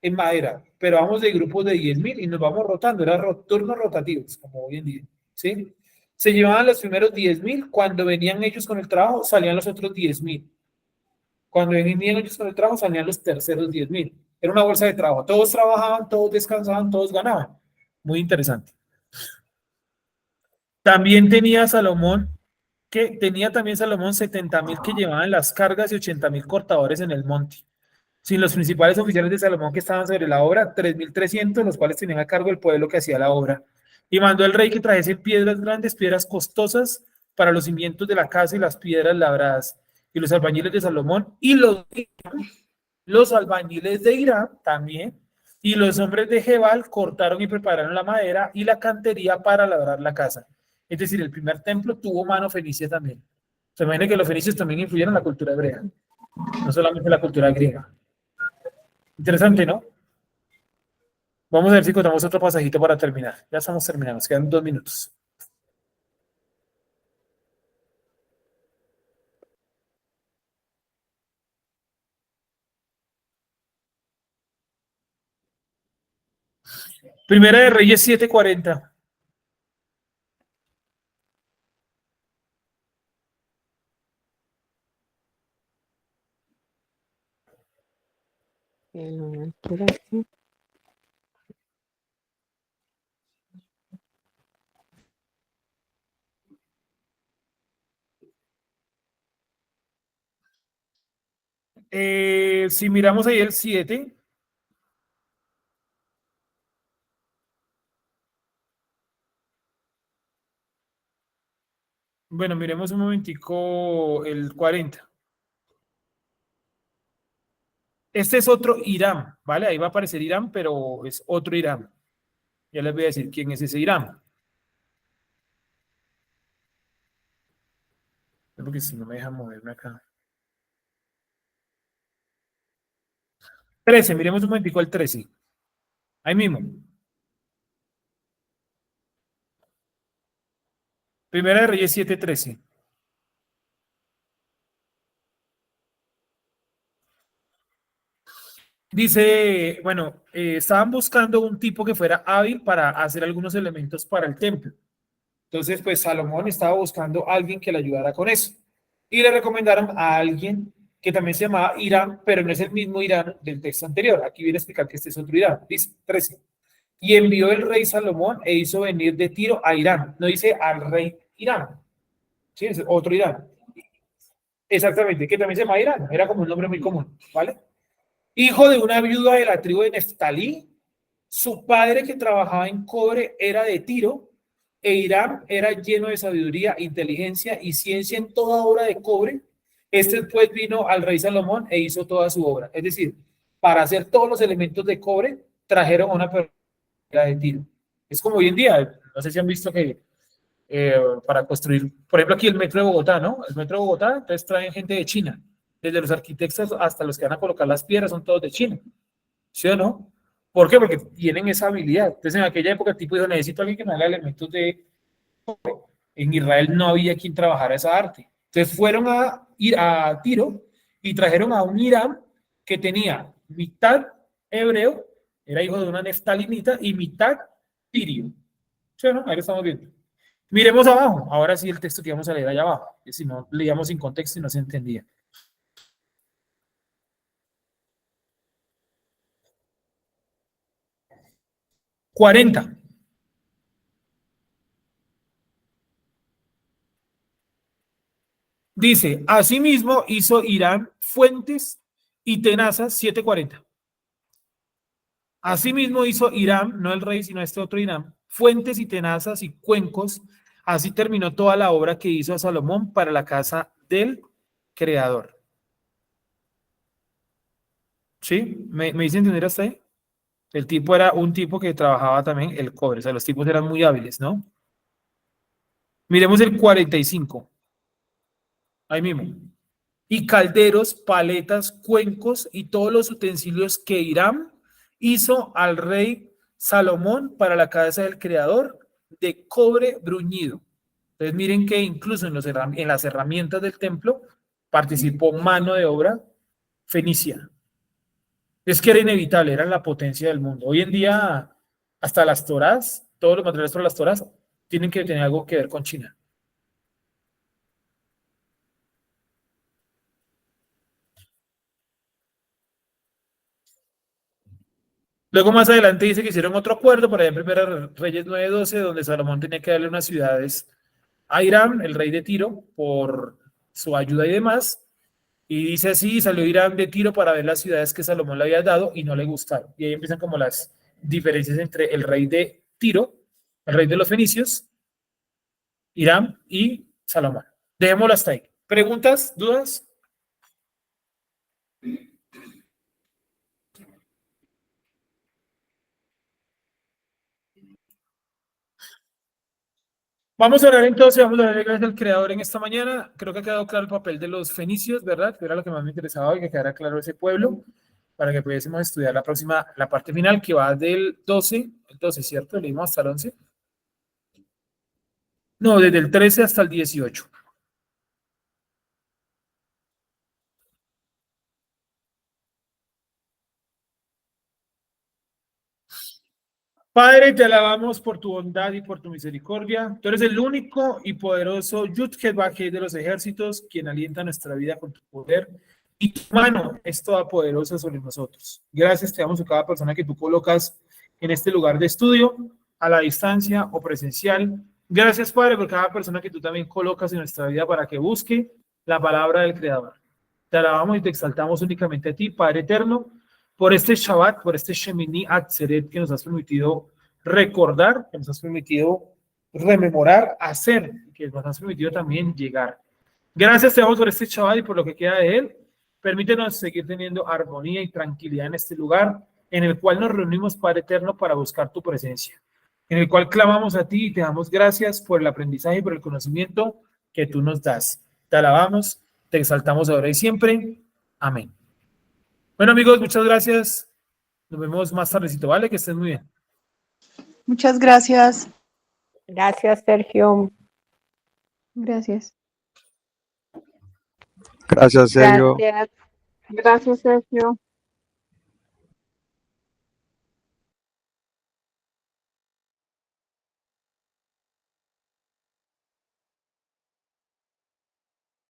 en madera, pero vamos de grupos de 10.000 y nos vamos rotando, eran turnos rotativos, como hoy en día, ¿sí? Se llevaban los primeros 10.000, cuando venían ellos con el trabajo, salían los otros 10.000. Cuando venían ellos con el trabajo, salían los terceros 10.000. Era una bolsa de trabajo, todos trabajaban, todos descansaban, todos ganaban. Muy interesante. También tenía Salomón, tenía también Salomón 70.000 que llevaban las cargas y 80.000 cortadores en el monte. Sin los principales oficiales de Salomón que estaban sobre la obra, 3.300, los cuales tenían a cargo el pueblo que hacía la obra. Y mandó el rey que trajesen piedras grandes, piedras costosas para los cimientos de la casa y las piedras labradas. Y los albañiles de Salomón y los albañiles de Irán también, y los hombres de Jebal cortaron y prepararon la madera y la cantería para labrar la casa. Es decir, el primer templo tuvo mano fenicia también. Se imagina que los fenicios también influyeron en la cultura hebrea, no solamente la cultura griega. Interesante, ¿no? Vamos a ver si encontramos otro pasajito para terminar. Ya estamos terminando, nos quedan 2 minutos. Primera de Reyes 7:40. Si miramos ahí el 7, bueno, miremos un momentico el 40. Este es otro Irán, ¿vale? Ahí va a aparecer Irán, pero es otro Irán. Ya les voy a decir quién es ese Irán. Porque si no me deja moverme acá. 13, miremos un momentico el 13. Ahí mismo. Primera de Reyes 7:13. Dice, bueno, estaban buscando un tipo que fuera hábil para hacer algunos elementos para el templo. Entonces, pues Salomón estaba buscando a alguien que le ayudara con eso. Y le recomendaron a alguien que también se llamaba Irán, pero no es el mismo Irán del texto anterior. Aquí viene a explicar que este es otro Irán. Dice 13. Y envió el rey Salomón e hizo venir de Tiro a Irán. No dice al rey Irán. Sí, es otro Irán. Exactamente, que también se llama Irán. Era como un nombre muy común, ¿vale? Hijo de una viuda de la tribu de Neftalí. Su padre, que trabajaba en cobre, era de Tiro, e Irán era lleno de sabiduría, inteligencia y ciencia en toda obra de cobre. Este pues vino al rey Salomón e hizo toda su obra. Es decir, para hacer todos los elementos de cobre, trajeron a una persona de Tiro. Es como hoy en día, no sé si han visto que para construir, por ejemplo, aquí el metro de Bogotá, ¿no? El metro de Bogotá, entonces traen gente de China, desde los arquitectos hasta los que van a colocar las piedras, son todos de China, ¿sí o no? ¿Por qué? Porque tienen esa habilidad. Entonces, en aquella época, el tipo dijo, necesito a alguien que me haga elementos de... En Israel no había quien trabajara esa arte. Entonces, fueron a ir a Tiro y trajeron a un Irán que tenía mitad hebreo, era hijo de una neftalimita, y mitad tirio. ¿Sí o no? Ahí lo estamos viendo. Miremos abajo. Ahora sí el texto que vamos a leer allá abajo. Que si no, leíamos sin contexto y no se entendía. 40. Dice, asimismo hizo Hiram fuentes y tenazas 740. Asimismo hizo Hiram, no el rey, sino este otro Hiram, fuentes y tenazas y cuencos. Así terminó toda la obra que hizo Salomón para la casa del Creador. ¿Sí? ¿Me hice entender hasta ahí? El tipo era un tipo que trabajaba también el cobre. O sea, los tipos eran muy hábiles, ¿no? Miremos el 45. Ahí mismo. Y calderos, paletas, cuencos y todos los utensilios que Hiram hizo al rey Salomón para la casa del Creador de cobre bruñido. Entonces miren que incluso en las herramientas del templo participó mano de obra fenicia. Es que era inevitable, eran la potencia del mundo. Hoy en día hasta las toras, todos los materiales para las toras tienen que tener algo que ver con China. Luego más adelante dice que hicieron otro acuerdo por allá en Primera Reyes 9:12, donde Salomón tenía que darle unas ciudades a Hiram, el rey de Tiro, por su ayuda y demás. Y dice así, salió Hiram de Tiro para ver las ciudades que Salomón le había dado y no le gustaron. Y ahí empiezan como las diferencias entre el rey de Tiro, el rey de los fenicios, Hiram y Salomón. Dejémoslo hasta ahí. ¿Preguntas? ¿Dudas? Vamos a orar entonces, vamos a darle gracias al Creador en esta mañana. Creo que ha quedado claro el papel de los fenicios, ¿verdad? Que era lo que más me interesaba y que quedara claro ese pueblo para que pudiésemos estudiar la parte final que va del 12, el 12, ¿cierto? Leímos hasta el 11. No, desde el 13 hasta el 18. Padre, te alabamos por tu bondad y por tu misericordia. Tú eres el único y poderoso Yud-Heh-Vah-Heh de los ejércitos, quien alienta nuestra vida con tu poder. Y tu mano es toda poderosa sobre nosotros. Gracias te damos a cada persona que tú colocas en este lugar de estudio, a la distancia o presencial. Gracias, Padre, por cada persona que tú también colocas en nuestra vida para que busque la palabra del Creador. Te alabamos y te exaltamos únicamente a ti, Padre eterno, por este Shabbat, por este Shemini Atzeret que nos has permitido recordar, que nos has permitido rememorar, hacer, que nos has permitido también llegar. Gracias te damos por este Shabbat y por lo que queda de él. Permítenos seguir teniendo armonía y tranquilidad en este lugar, en el cual nos reunimos, Padre eterno, para buscar tu presencia, en el cual clamamos a ti y te damos gracias por el aprendizaje y por el conocimiento que tú nos das. Te alabamos, te exaltamos ahora y siempre. Amén. Bueno, amigos, muchas gracias. Nos vemos más tardecito, ¿vale? Que estén muy bien. Muchas gracias. Gracias, Sergio. Gracias. Gracias, Sergio. Gracias. Gracias, Sergio.